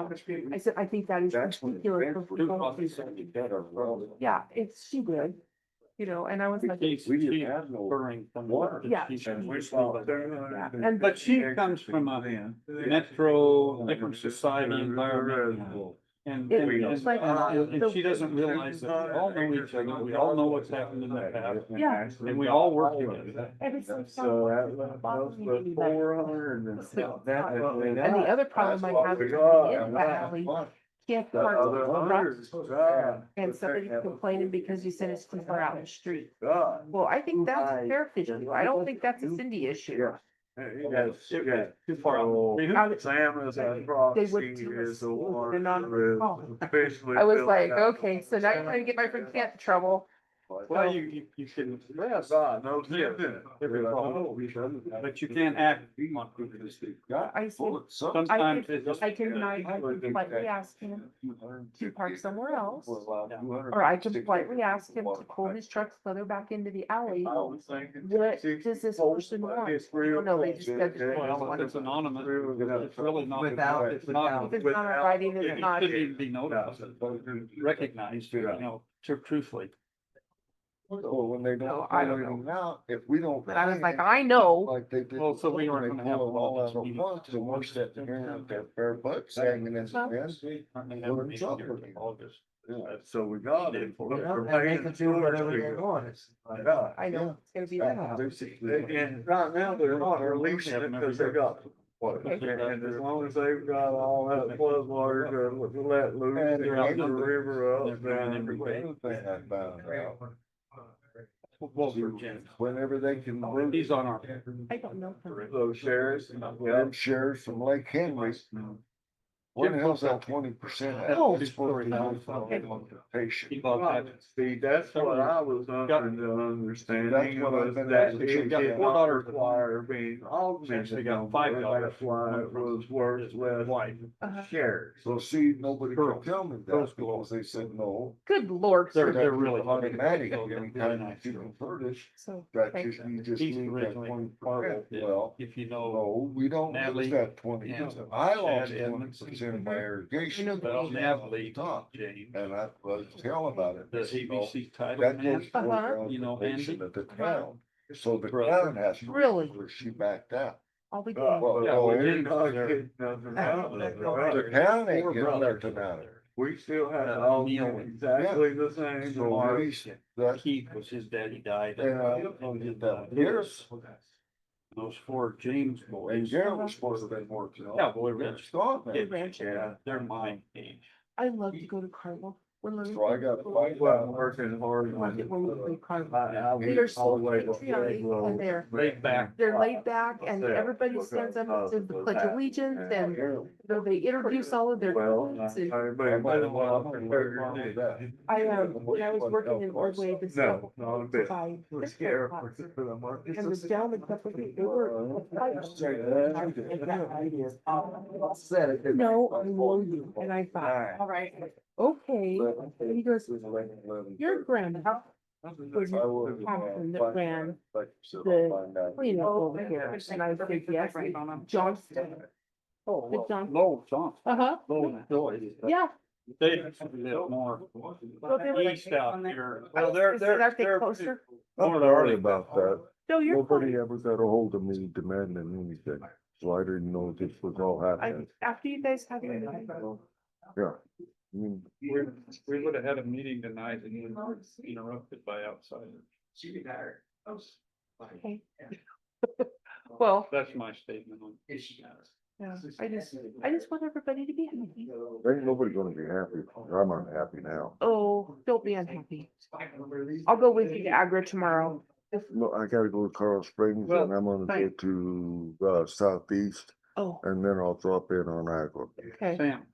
I said, I think that is ridiculous. for people to- Yeah, it's, she did, you know, and I was like, She's burning from water. Yeah. Yeah. and But she comes from a metro different society environment. And It's like- and she doesn't realize that we all know each other, we all know what's happened in the past. Yeah. And we all work together. and it's like, So that was the 400 and and the other problem I have is in that alley, can't The park other trucks. 100, God. And somebody's complaining because you said it's too far out in the street. God. Well, I think that's a fair issue. I don't think that's a Cindy issue. Yeah. Yes, yeah. Too far out. Out- Sam is a They proxy went to a is the school one with an anonymous call. who is officially. I was filled like, out. okay, so now you're trying to get my friend Kent in trouble. Well, you can, Yeah, God, no Yeah. kidding. but you can't act on because I said, sometimes it just. I can politely ask him to park somewhere else. Or I can politely ask him to pull his truck's further back into the alley. What does this person want? I don't know, they just said. Well, if it's anonymous, it's really not. Without- It's not. If it's not in writing, It it's not. shouldn't even be noticed, recognized, you know, truthfully. So when they No, don't I find don't anything out, if we don't. But I was find like, it, I know. Like they did. Well, so we before, weren't they gonna have pull it all all out this at meeting. once, and we're sitting here with their bare butts hanging in the fence. We're in trouble. August. So we got it. They can do whatever they want. Yeah. I know, it's gonna be that. And right now, they're not releasing it because they got. Okay. And as long as they've got all that flood water to let loose, And they're out the river up They're down. doing The other thing I found out, Well, Virginia. whenever they can bring He's on our. I don't know. Those sheriffs, yeah, them sheriffs from Lake Henry, where the hell's that 20%? at? Oh. It's supposed to be on the patient. He bought that. see, that's what I was under the understanding That's what I've was been that asking. it Got did $4 not require being augmented. Actually got number, $5. That's why it was worth less Wife. Uh-huh. shares. So see, nobody could Girls. tell me that Girls. because they said no. Good lord. They're really. Automatic, Really anytime nice you girl. convert it, So, that thank just, you just He's need that originally 20%. Yeah. Well, If you know. no, we don't Natalie lose that 20. and I lost Chad Edmonds. 20% of my You irrigation. know, Well, Natalie, Top. James, And I was telling about it. the So ABC title that man. goes toward Uh-huh. the You know, obligation Andy? of the town. So the Brother. town has to. Really? where she backed out. I'll be Well, doing. Yeah, well, we it- didn't- not getting nothing out of it, right? The town ain't Four getting brothers. nothing out of it. We still have to Neil. augment exactly the same. So at least that, Keith was his daddy died. and I'm gonna get that. Garrett, Those 4 James and boys. Garrett was supposed to have been working on. Yeah, boy, Rich. Stop Yeah, it. yeah, they're my age. I love to go to Carnival. We're learning. So I got five Well, I'm out. working hard. I like it when we play Carnival. I They are went all so the way to patriotic Pueblo. and Laid back. they're laid back and Yeah. everybody stands up and says the pledge of allegiance and you know, they introduce all of their. Well, foods and- everybody might as well prepare Wrong with that. when I was working in Ordway, the stuff. No, not a bit. By We're Christmas scared pots. for the market. And the gentleman kept looking, they were. No, I know you, and I thought, all right, okay, and he goes, your grandpa was Thompson that ran the cleanup over here, and I said, yes, Johnston. Oh, Big John. Lowell Johnson. Uh-huh, Lowell, Joyce. yeah, They live more east out here. Well, Is that thing closer? I'm More sorry early. about that. No, you're Nobody fine. ever got a hold of me demanding anything, so I didn't know this was all happening. After you guys have your meeting, we'll- Yeah. I mean, We would have had a meeting tonight and you were interrupted by outsiders. okay. Well, That's my statement on. yeah, I just want everybody to be happy. ain't nobody gonna be happy. I'm unhappy now. Oh, don't be unhappy. I'll go with you to Agra tomorrow. No, I gotta go to Coral Springs Well, and I'm gonna go fine. to, Southeast Oh, and then I'll drop in on Agua. okay. Sam.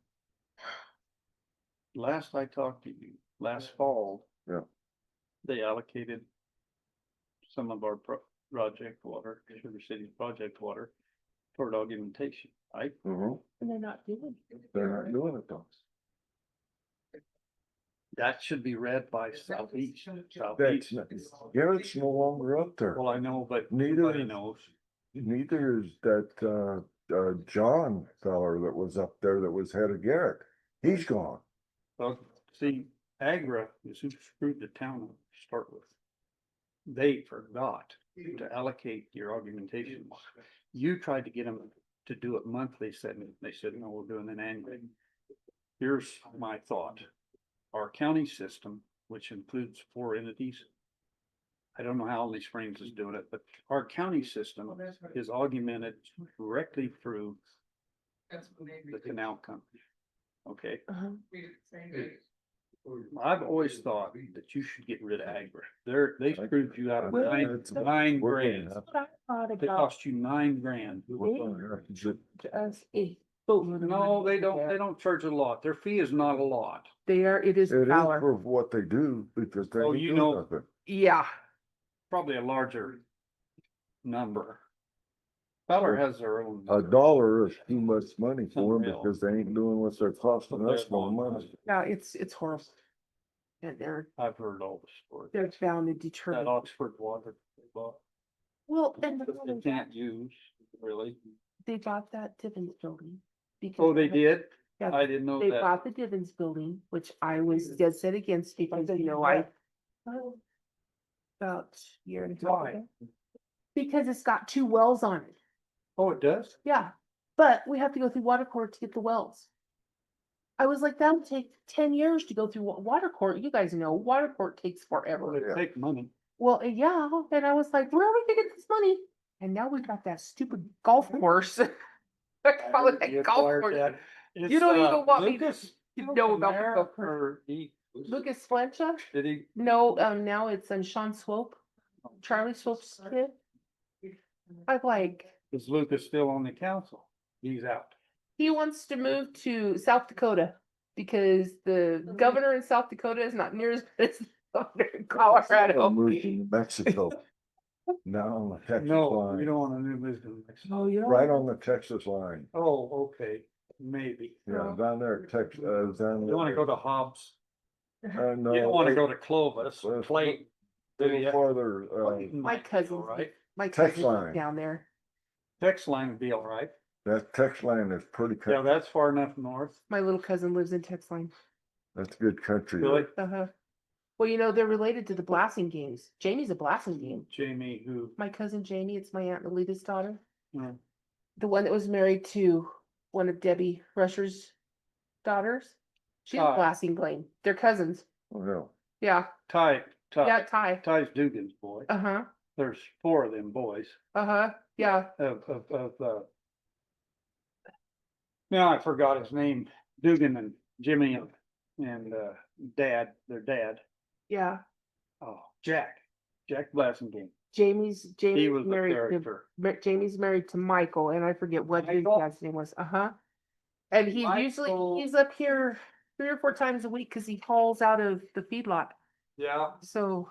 Last I talked to you, last fall. Yeah. They allocated some of our project water, Sugar City's project water toward augmentation, right? Mhm. And they're not doing it. They're not doing it though. That should be read by Southeast. That's Southeast. not, Garrett's no longer up there. Well, I know, but Neither nobody is- knows. Neither is that, John feller that was up there that was head of Garrett. He's gone. Well, see, Agra is who screwed the town up to start with. They forgot to allocate your augmentation. You tried to get them to do it monthly, they said, no, we're doing it annually. Here's my thought. Our county system, which includes 4 entities. I don't know how Only Springs is doing it, but our county system is augmented directly through the canal company. Okay, Uh-huh. I've always thought that you should get rid of Agra. They screwed you out of Well, nine We're gonna grand. have- What I thought It about cost you 9 grand. we're gonna have to get- us a boatload of No, money they for that. don't charge a lot. Their fee is not a lot. It is It is power. for what they do because they Oh, ain't you doing know- nothing. Yeah, Probably a larger number. Feller has their own. A dollar is too much money for them Unreal. because they ain't doing what they're costing us more money. yeah, it's horrible. And I've heard all the stories. they're found in That Detroit. Oxford water they bought, Well, and they can't use, really. they bought that Divins building. because Oh, they did? Yeah, I didn't know They that. bought the Divins building, which I was dead set against because, about a year and a half Why? ago. Because it's got 2 wells on it. Oh, it does? Yeah, but we have to go through water court to get the wells. I was like, that'll take 10 years to go through water court. You guys know, water court takes Well, forever. they take money. Well, yeah, and I was like, where are we gonna get this money? And now we've got that stupid golf course. I call it You a golf acquired course. that. You It's, don't even want me Lucas to know about the Mayer, golf course. or he- Lucas Flencha? Did he? No, now it's on Sean Swope, Charlie Swope's kid. I'm like, Is Lucas still on the council? He's out. he wants to move to South Dakota because the governor in South Dakota is not near as good as the governor in Colorado. Moved to Mexico. Now on the Texas No, line, we don't want a new business. Oh, yeah. right on the Texas line. Oh, okay, maybe. Yeah, down there, Texas, down. You wanna go to Hobbs? No. You don't wanna go to Clovis, Well, Plate. Little farther, My cousin, Right, my Text cousin line. down there. text line would be all right. that Texas line is pretty, Yeah, that's far enough north. My little cousin lives in Texline. that's good country. Really? Uh-huh. Well, they're related to the Blasting Games. Jamie's a Blasting Game. Jamie, who, My cousin Jamie, it's my Aunt Lolita's daughter. Yeah. The one that was married to one of Debbie Rusher's daughters. She's a Ah. Blasting Game. They're cousins. Well, Yeah, Ty, yeah, Ty. Ty's Dugan's boy. Uh-huh, There's 4 of them boys uh-huh, yeah. Now I forgot his name, Dugan and Jimmy and their dad. Yeah, Oh, Jack Blassingame. Jamie's He was the married character. Jamie's married to Michael, and I forget what his Michael? dad's name was. Uh-huh. And he's Michael. he's up here 3 or 4 times a week because he hauls out of the feedlot. Yeah, So,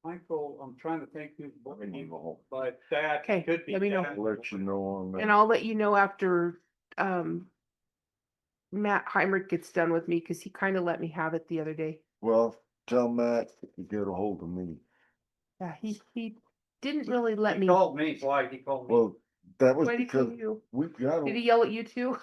Michael, I'm trying to think who's boy he was, but that Okay, could be. let me know. Dad. I'll let you know on and that. I'll let you know after Matt Heinrich gets done with me because he kind of let me have it the other day. Well, tell Matt to get a hold of me. Yeah, he didn't really let He me. called me, why he called me? Well, that was Why did he because call you? we got, Did he yell at you too?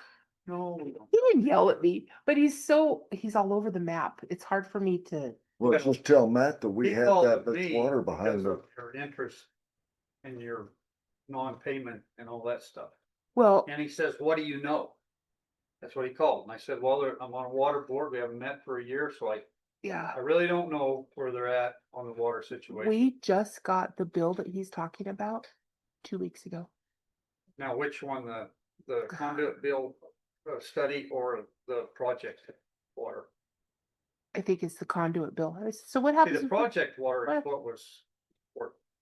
No. He didn't yell at me, but he's all over the map. It's hard for me to, Well, just tell Matt that we He have called that much me water because behind of the. your interest and your non-payment and all that stuff. well, And he says, what do you know? That's what he called. And I said, well, I'm on a water board. We haven't met for a year, so yeah. I really don't know where they're at on the water situation. We just got the bill that he's talking about 2 weeks ago. Now, which one, the conduit bill study or the project water? I think it's the conduit bill. I said, so what See, happens? the if- project water is What? what was,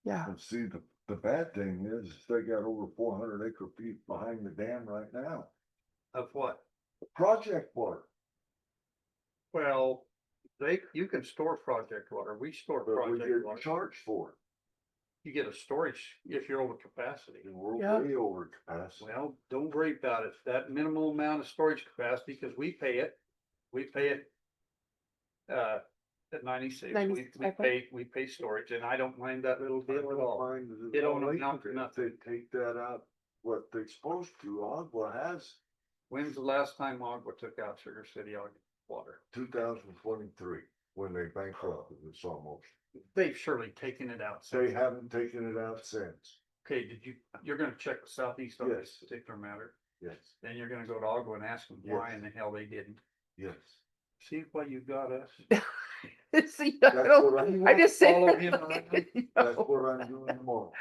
Yeah, And see, the bad thing is they got over 400 acre feet behind the dam right now. of what? Project water, Well, you can store project water. We store but we project get water. charged for You get a storage if you're over capacity. it. And we're Yeah. way over capacity. Well, don't worry about it. That minimal amount of storage capacity, because we pay it. At 96, we pay storage, and I don't mind that little I deal at don't all. mind it It at don't all amount to either. If nothing. They take that out, what they're supposed to, Agua has When's the last time Agua took out Sugar City water? 2023, when they bankrupted us almost. They've surely taken it out. They since. haven't taken it out since. Okay, you're gonna check with Southeast on this Yes. particular matter, Yes, then you're gonna go to Agua and ask them why Yes. in the hell they didn't. yes. See why you got us? See, That's what I'm, I just said. Follow him around. that's No. what I'm doing tomorrow.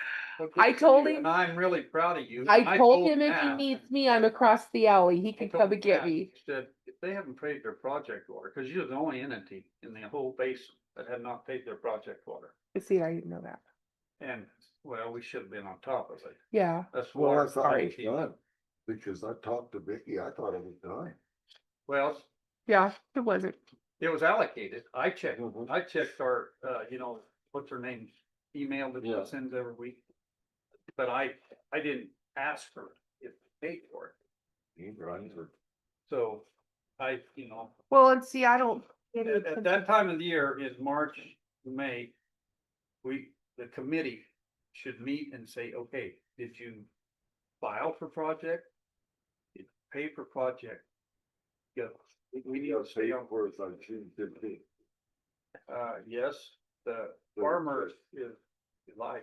I told him- And I'm really proud of you. I told him if he Matt- needs me, I'm across the alley. He I can told come and get Matt, me. Said, if they haven't paid their project water, cause you're the only entity in the whole basin that had not paid their project water. See, I didn't know that. And, well, we should have been on top of it. Yeah, That's Well, I water. thought it was quality. done, because I talked to Vicky, I thought it was done. Well, yeah, it wasn't. it was allocated. I checked Mhm. our, what's her name, email that Yeah. she sends every week. But I didn't ask her if they paid for it. Either I either- So Well, and see, I don't. at that time of the year is March, May. The committee should meet and say, okay, did you file for project? Did you pay for project? Go. We need to stay on. for it on June 15th. Yes, the farmer is life,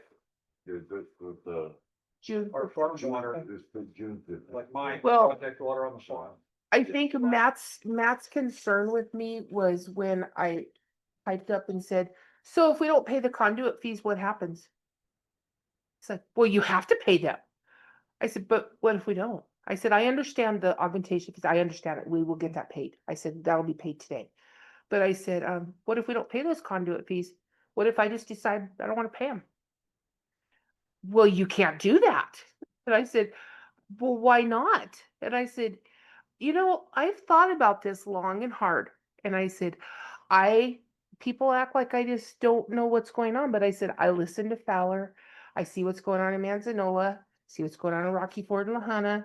Is this with the, June. our farm water, this is June 15th. like my Well- project water on the farm. I think Matt's concern with me was when I typed up and said, so if we don't pay the conduit fees, what happens? It's like, well, you have to pay them. I said, but what if we don't? I said, I understand the augmentation fees. I understand it. We will get that paid. I said, that'll be paid today. But I said, what if we don't pay those conduit fees? What if I just decide I don't want to pay them? Well, you can't do that. And I said, well, why not? And I said, I've thought about this long and hard. And I said, people act like I just don't know what's going on. But I said, I listen to Fowler. I see what's going on in Manzanola, see what's going on in Rocky Ford and Lahana,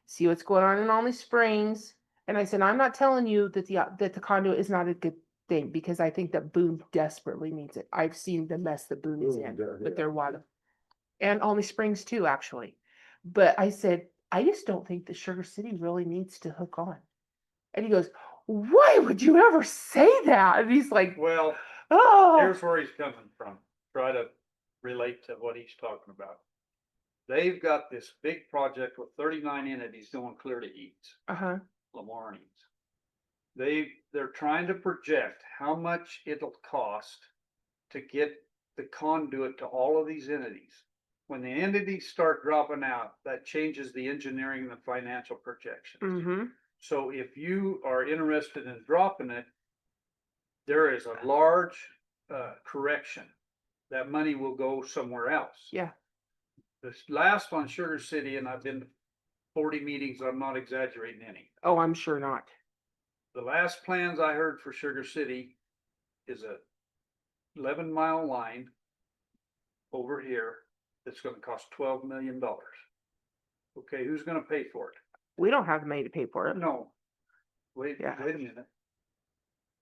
see what's going on in Olney Springs. And I said, I'm not telling you that the conduit is not a good thing, because I think that Boone desperately needs it. I've seen the mess that Boone is in with their water. And Olney Springs too, actually. But I said, I just don't think that Sugar City really needs to hook on. And he goes, why would you ever say that? And he's like, Well, oh, here's where he's coming from. Try to relate to what he's talking about. They've got this big project with 39 entities going clear to Eads, uh-huh. Lamar and Eads. They're trying to project how much it'll cost to get the conduit to all of these entities. When the entities start dropping out, that changes the engineering and the financial projections. Mm-hmm. So if you are interested in dropping it, there is a large correction. That money will go somewhere else. Yeah. This last on Sugar City, and I've been to 40 meetings, I'm not exaggerating any. Oh, I'm sure not. The last plans I heard for Sugar City is a 11-mile line over here that's gonna cost $12 million. Okay, who's gonna pay for it? We don't have the money to pay for it. No. Wait Yeah. a minute.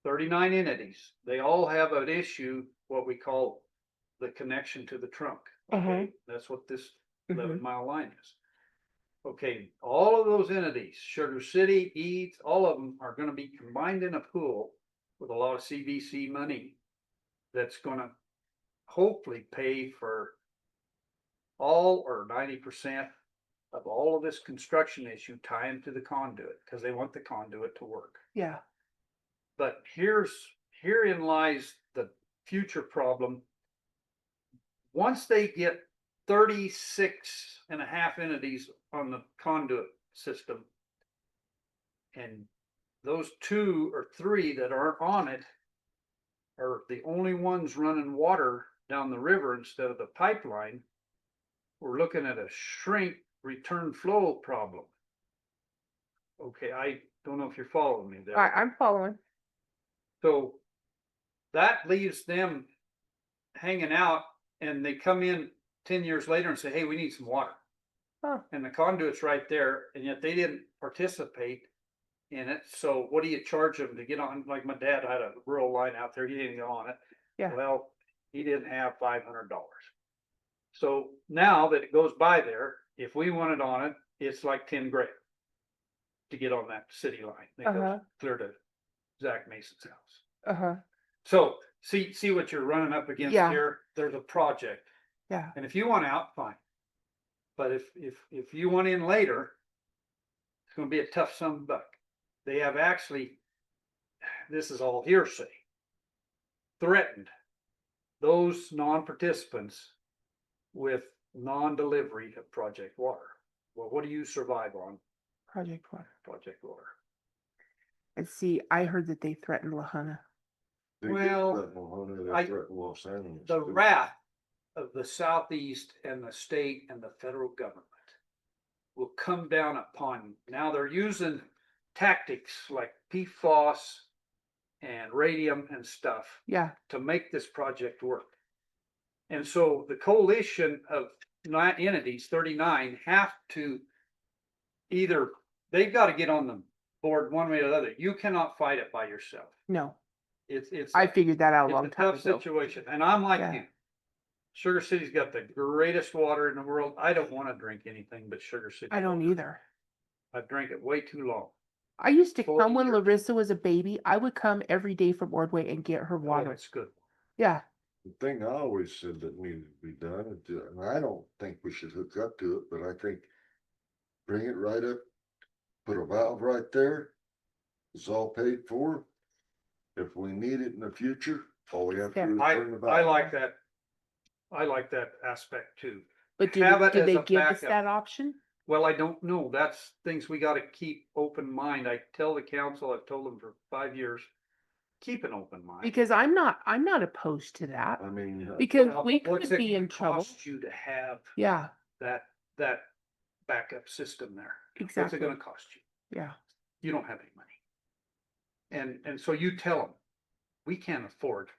39 entities. They all have an issue, what we call the connection to the trunk. Okay, that's what this Mhm. 11-mile line is. Okay, all of those entities, Sugar City, Eads, all of them are gonna be combined in a pool with a lot of CVC money. That's gonna hopefully pay for all or 90% of all of this construction issue tying to the conduit, because they want the conduit to work. Yeah, But herein lies the future problem. Once they get 36 and a half entities on the conduit system, and those 2 or 3 that aren't on it are the only ones running water down the river instead of the pipeline, we're looking at a shrink return flow problem. Okay, I don't know if you're following me there. I'm following. So that leaves them hanging out, and they come in 10 years later and say, hey, we need some water. Huh. And the conduit's right there, and yet they didn't participate in it. So what do you charge them to get on? Like my dad had a rural line out there, he didn't get on it. Yeah. Well, he didn't have $500. So now that it goes by there, if we wanted on it, it's like 10 grand to get on that city line. That goes Uh-huh. clear to Zach Mason's house. Uh-huh. So see what you're running up against Yeah. here. There's a project. Yeah. And if you want out, fine. But if you want in later, it's gonna be a tough sum buck. They have actually, this is all hearsay, threatened those non-participants with non-delivery of project water. Well, what do you survive on? Project Water. Project water. And see, I heard that they threatened Lahana. They did Well, threaten Lahana, they I- threatened Los Angeles, The too. wrath of the Southeast and the state and the federal government will come down upon you. Now they're using tactics like PFOS and radium and stuff Yeah, to make this project work. And so the coalition of 9 entities, 39, have to either, they've got to get on the board one way or the other. You cannot fight it by yourself. no, It's I figured that out a it's long a time tough ago. situation, and I'm like Yeah. you. Sugar City's got the greatest water in the world. I don't want to drink anything but Sugar City. I don't water. either. I've drank it way too long. I used to 40 come when years. Larissa was a baby. I would come every day from Ordway and get her Oh, water. it's good. Yeah, The thing I always said that needed to be done, and I don't think we should hook up to it, but I think bring it right up, put a valve right there. It's all paid for. If we need it in the future, all we have to do is turn the valve. I like that. I like that aspect too. but Have it did as they a give us backup. that option? Well, I don't know. That's things we gotta keep open mind. I tell the council, I've told them for 5 years, keep an open mind. Because I'm not opposed to that. I mean, Because Well, we what's could it be in gonna trouble. cost you to have Yeah, that backup system there? What's it exactly. gonna cost you? Yeah, You don't have any money. And so you tell them, we can't afford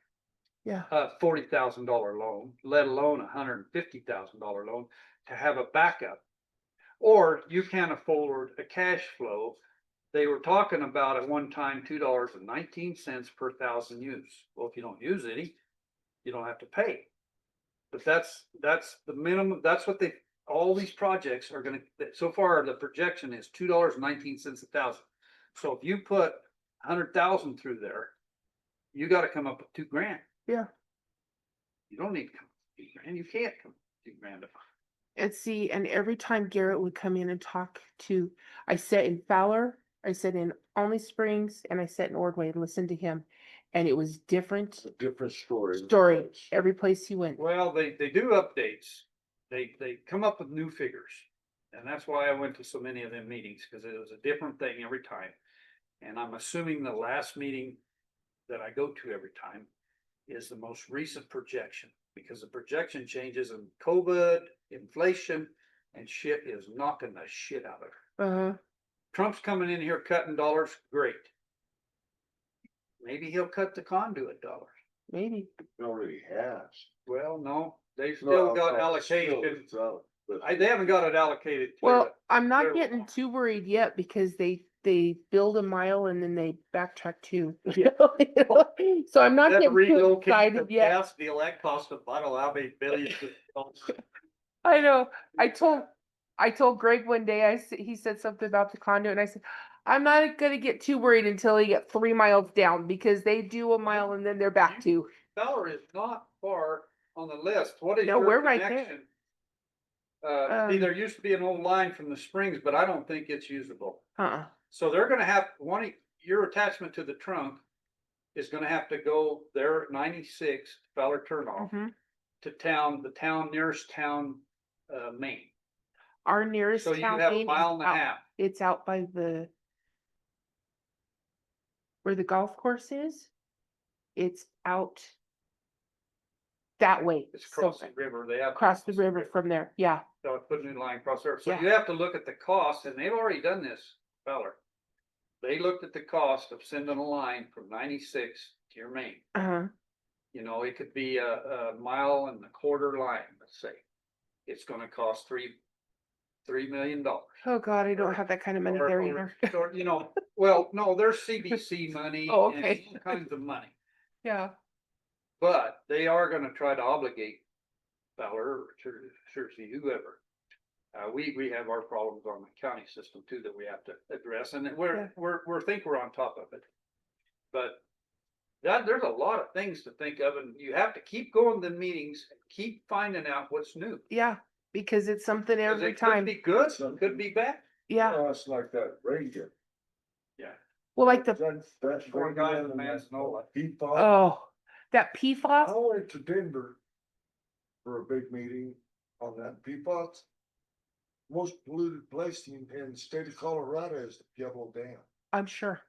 yeah, a $40,000 loan, let alone $150,000 loan to have a backup. Or you can't afford a cash flow. They were talking about at one time, $2.19 per thousand used. Well, if you don't use any, you don't have to pay. But that's the minimum, that's what they, all these projects are gonna, so far, the projection is $2.19 a thousand. So if you put 100,000 through there, you gotta come up with $2,000. yeah. You don't need to come with $2,000, you can't come with $2,000. And see, and every time Garrett would come in and talk to, I sat in Fowler, I sat in Only Springs, and I sat in Ordway and listened to him. And it was different different story. story every place he went. Well, they do updates. They come up with new figures. And that's why I went to so many of them meetings, because it was a different thing every time. And I'm assuming the last meeting that I go to every time is the most recent projection, because the projection changes in COVID, inflation, and shit is knocking the shit out of it. Uh-huh. Trump's coming in here cutting dollars, great. Maybe he'll cut the conduit dollars. Maybe. It already has. Well, no, they No, still got no, it's still- allocation. it's out, but- They haven't got it allocated. to Well, it. I'm not They're- getting too worried yet because they build a mile and then they backtrack 2. Yeah. So I'm not That getting too relocate the excited yet. gas deal, that cost a bottle, how many billions of dollars. I know. I I told Greg one day, he said something about the condo and I said, I'm not gonna get too worried until they get 3 miles down because they do a mile and then they're back to. Feller is not far on the list. What is No, your we're right there. connection? See, Um, there used to be an old line from the Springs, but I don't think it's usable. Uh-uh. So they're gonna have, your attachment to the trunk is gonna have to go there at 96 Feller turnoff Mhm. to town, the town nearest town, main. Our nearest So you town have a main is mile and a out- half. It's out by where the golf course is. It's out that way. It's across So, the river. They have. across the river from there. Yeah. So I put a new line across there. So Yeah. you have to look at the cost, and they've already done this, Feller. They looked at the cost of sending a line from 96 to your main. Uh-huh. You know, it could be a mile and a quarter line, let's say. It's gonna cost $3 million. Oh God, I don't have that kind of money there either. Or, you know, well, no, there's CBC money Oh, and okay. all kinds of money, Yeah. but they are gonna try to obligate Feller or Searcy, whoever. We have our problems on the county system too that we have to address, and Yeah. we're think we're on top of it. But there's a lot of things to think of, and you have to keep going to meetings, keep finding out what's new. Yeah. Because it's something 'Cause every it time. could be good, could be bad. Yeah. Oh, it's like that radio. Yeah. Well, like the, That's Poor guy in the Manzanola. oh, that I PFAS. went to Denver for a big meeting on that PFAS. Most polluted place in the state of Colorado is the Pueblo Dam. I'm sure.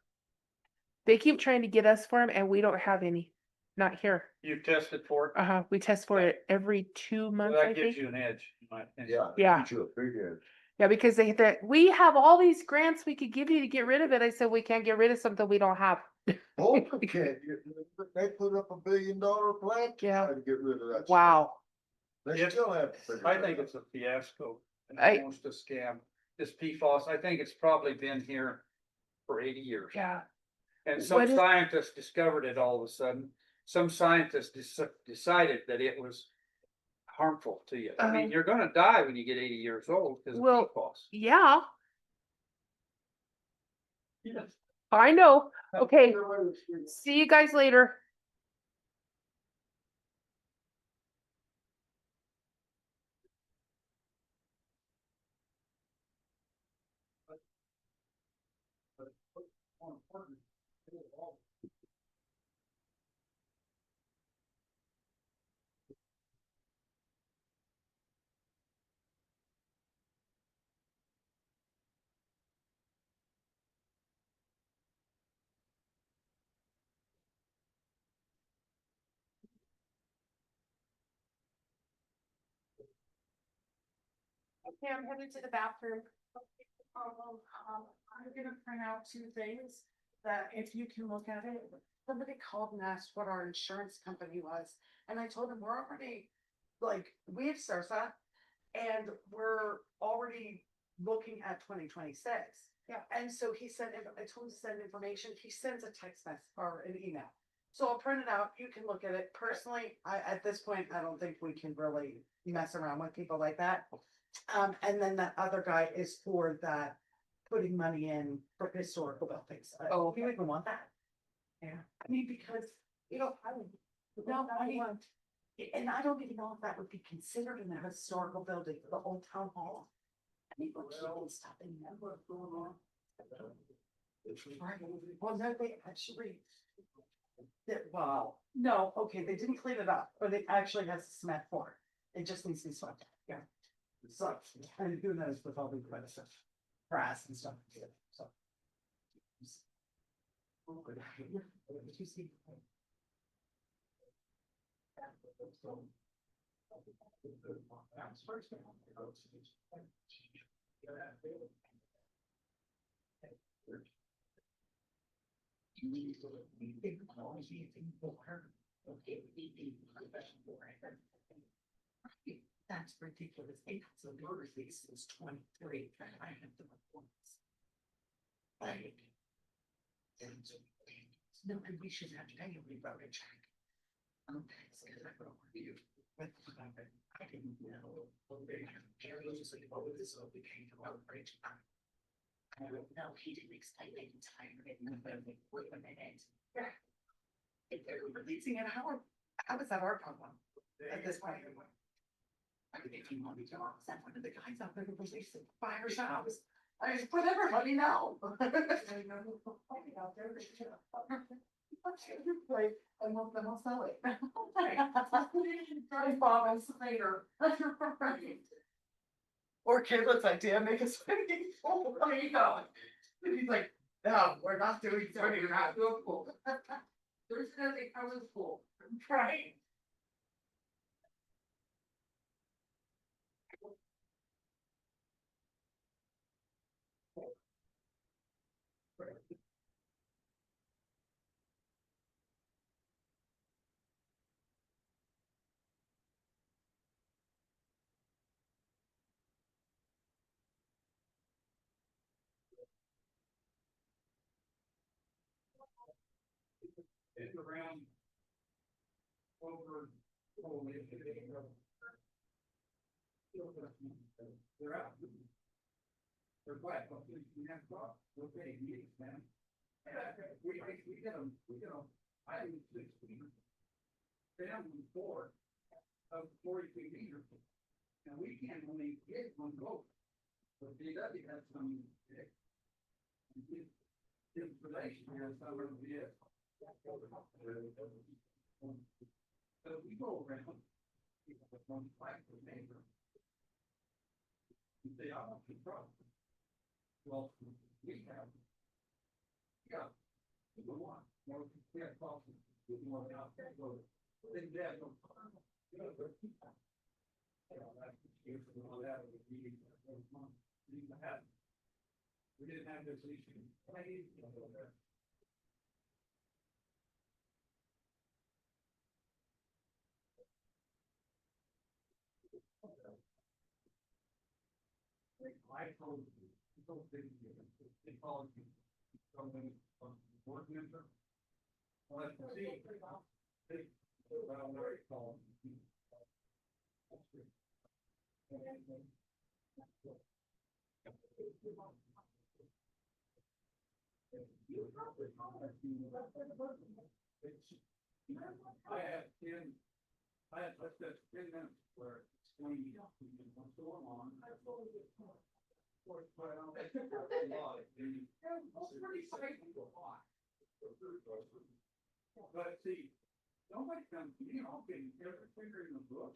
They keep trying to get us for them and we don't have any. Not here. You tested for it, Uh-huh. We test for it every 2 well, months, I that gives think. you an edge, in my opinion. Yeah. Gives you a big edge. Yeah, because we have all these grants we could give you to get rid of it. I said, we can't get rid of something we don't have. Oh, you can't get rid of it. They put up $1 billion plant to Yeah. try to get rid of that. Wow. They Yeah. still have. to figure I it think out. it's a fiasco and I- almost a scam. This PFAS, I think it's probably been here for 80 years. Yeah. And some What is- scientists discovered it all of a sudden. Some scientists decided that it was harmful to you. I mean, you're gonna die when you get 80 years old because of Well, PFAS. Yeah, Yes. I know. Okay. See you guys later. Okay, I'm headed to the bathroom. I'm gonna print out 2 things that if you can look at it, somebody called and asked what our insurance company was. And I told them we're already, like, we have Sursa and we're already looking at 2026. Yeah. And so he said, I told him to send information, he sends a text message or an email. So I'll print it out, you can look at it. Personally, at this point, I don't think we can really mess around with people like that. And then that other guy is for that, putting money in for historical buildings. Oh, You even want that? Yeah, I mean, because, no, I mean, and I don't even know if that would be considered in a historical building, the old town hall. I mean, we're keeping stuff in there. Right, well, no, they actually. Wow, no, okay, they didn't clean it up, or they actually has a cement floor. It just needs to be swept, yeah. So, and who knows with all the kind of stuff, grass and stuff, so. Did you see? That's ridiculous. It's a motor lease since 23. I have the reports. Like. No, and we should have to pay a rebate check. Okay, so I wrote you. I didn't know. like, oh, this will be kind of outrage. No, he didn't explain the entire it, and I'm like, wait a minute. If they're releasing it, how is that our problem at this point? I mean, if you want me to send one of the guys out there to release the fires house, I just whatever, let me know. Like, and we'll sell it. Drive bombs later. Or Caleb's idea, make a swimming pool. There you go. And he's like, no, we're not doing swimming, we're not doing pool. There's nothing comes pool, right? It's around over. They're out. They're black, but we have got, okay, meetings, man. We get them, I use 16. Family 4 of 43 meters. And we can only get one goat. But DW has some. Information here, some of it. So we go around. One flag for neighbor. You say, I want the problem. Well, we have. Yeah. We go on. More, we have problems. We want out. Then that. We didn't have this issue. I told you, they called you, somebody, board member. Well, I can see. Well, where it called. I have 10, let's just 10 minutes where it's going what's going on. But see, nobody comes to me, I'll get every finger in the book.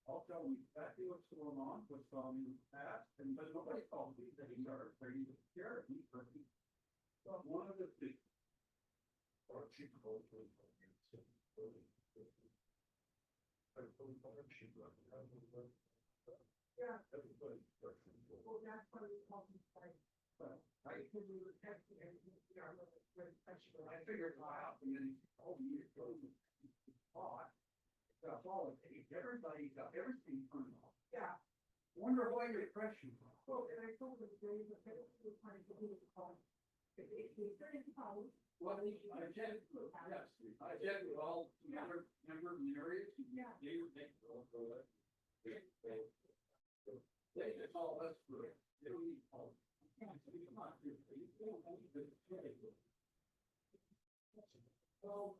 I'll tell them exactly what's going on, what's on in the past, but nobody calls me, they are afraid to scare me, but one of the things. Or cheap clothes. Yeah. Everybody. Well, that's what it's called. I figured it out, and then all the years ago, that's all it takes. Everybody got everything turned off. Yeah. Wonder why you're depression. Well, and I told them today that they were trying to do it. Well, I checked, yes, I checked with all members in the area. Yeah. They just call us for it. They don't need all. So,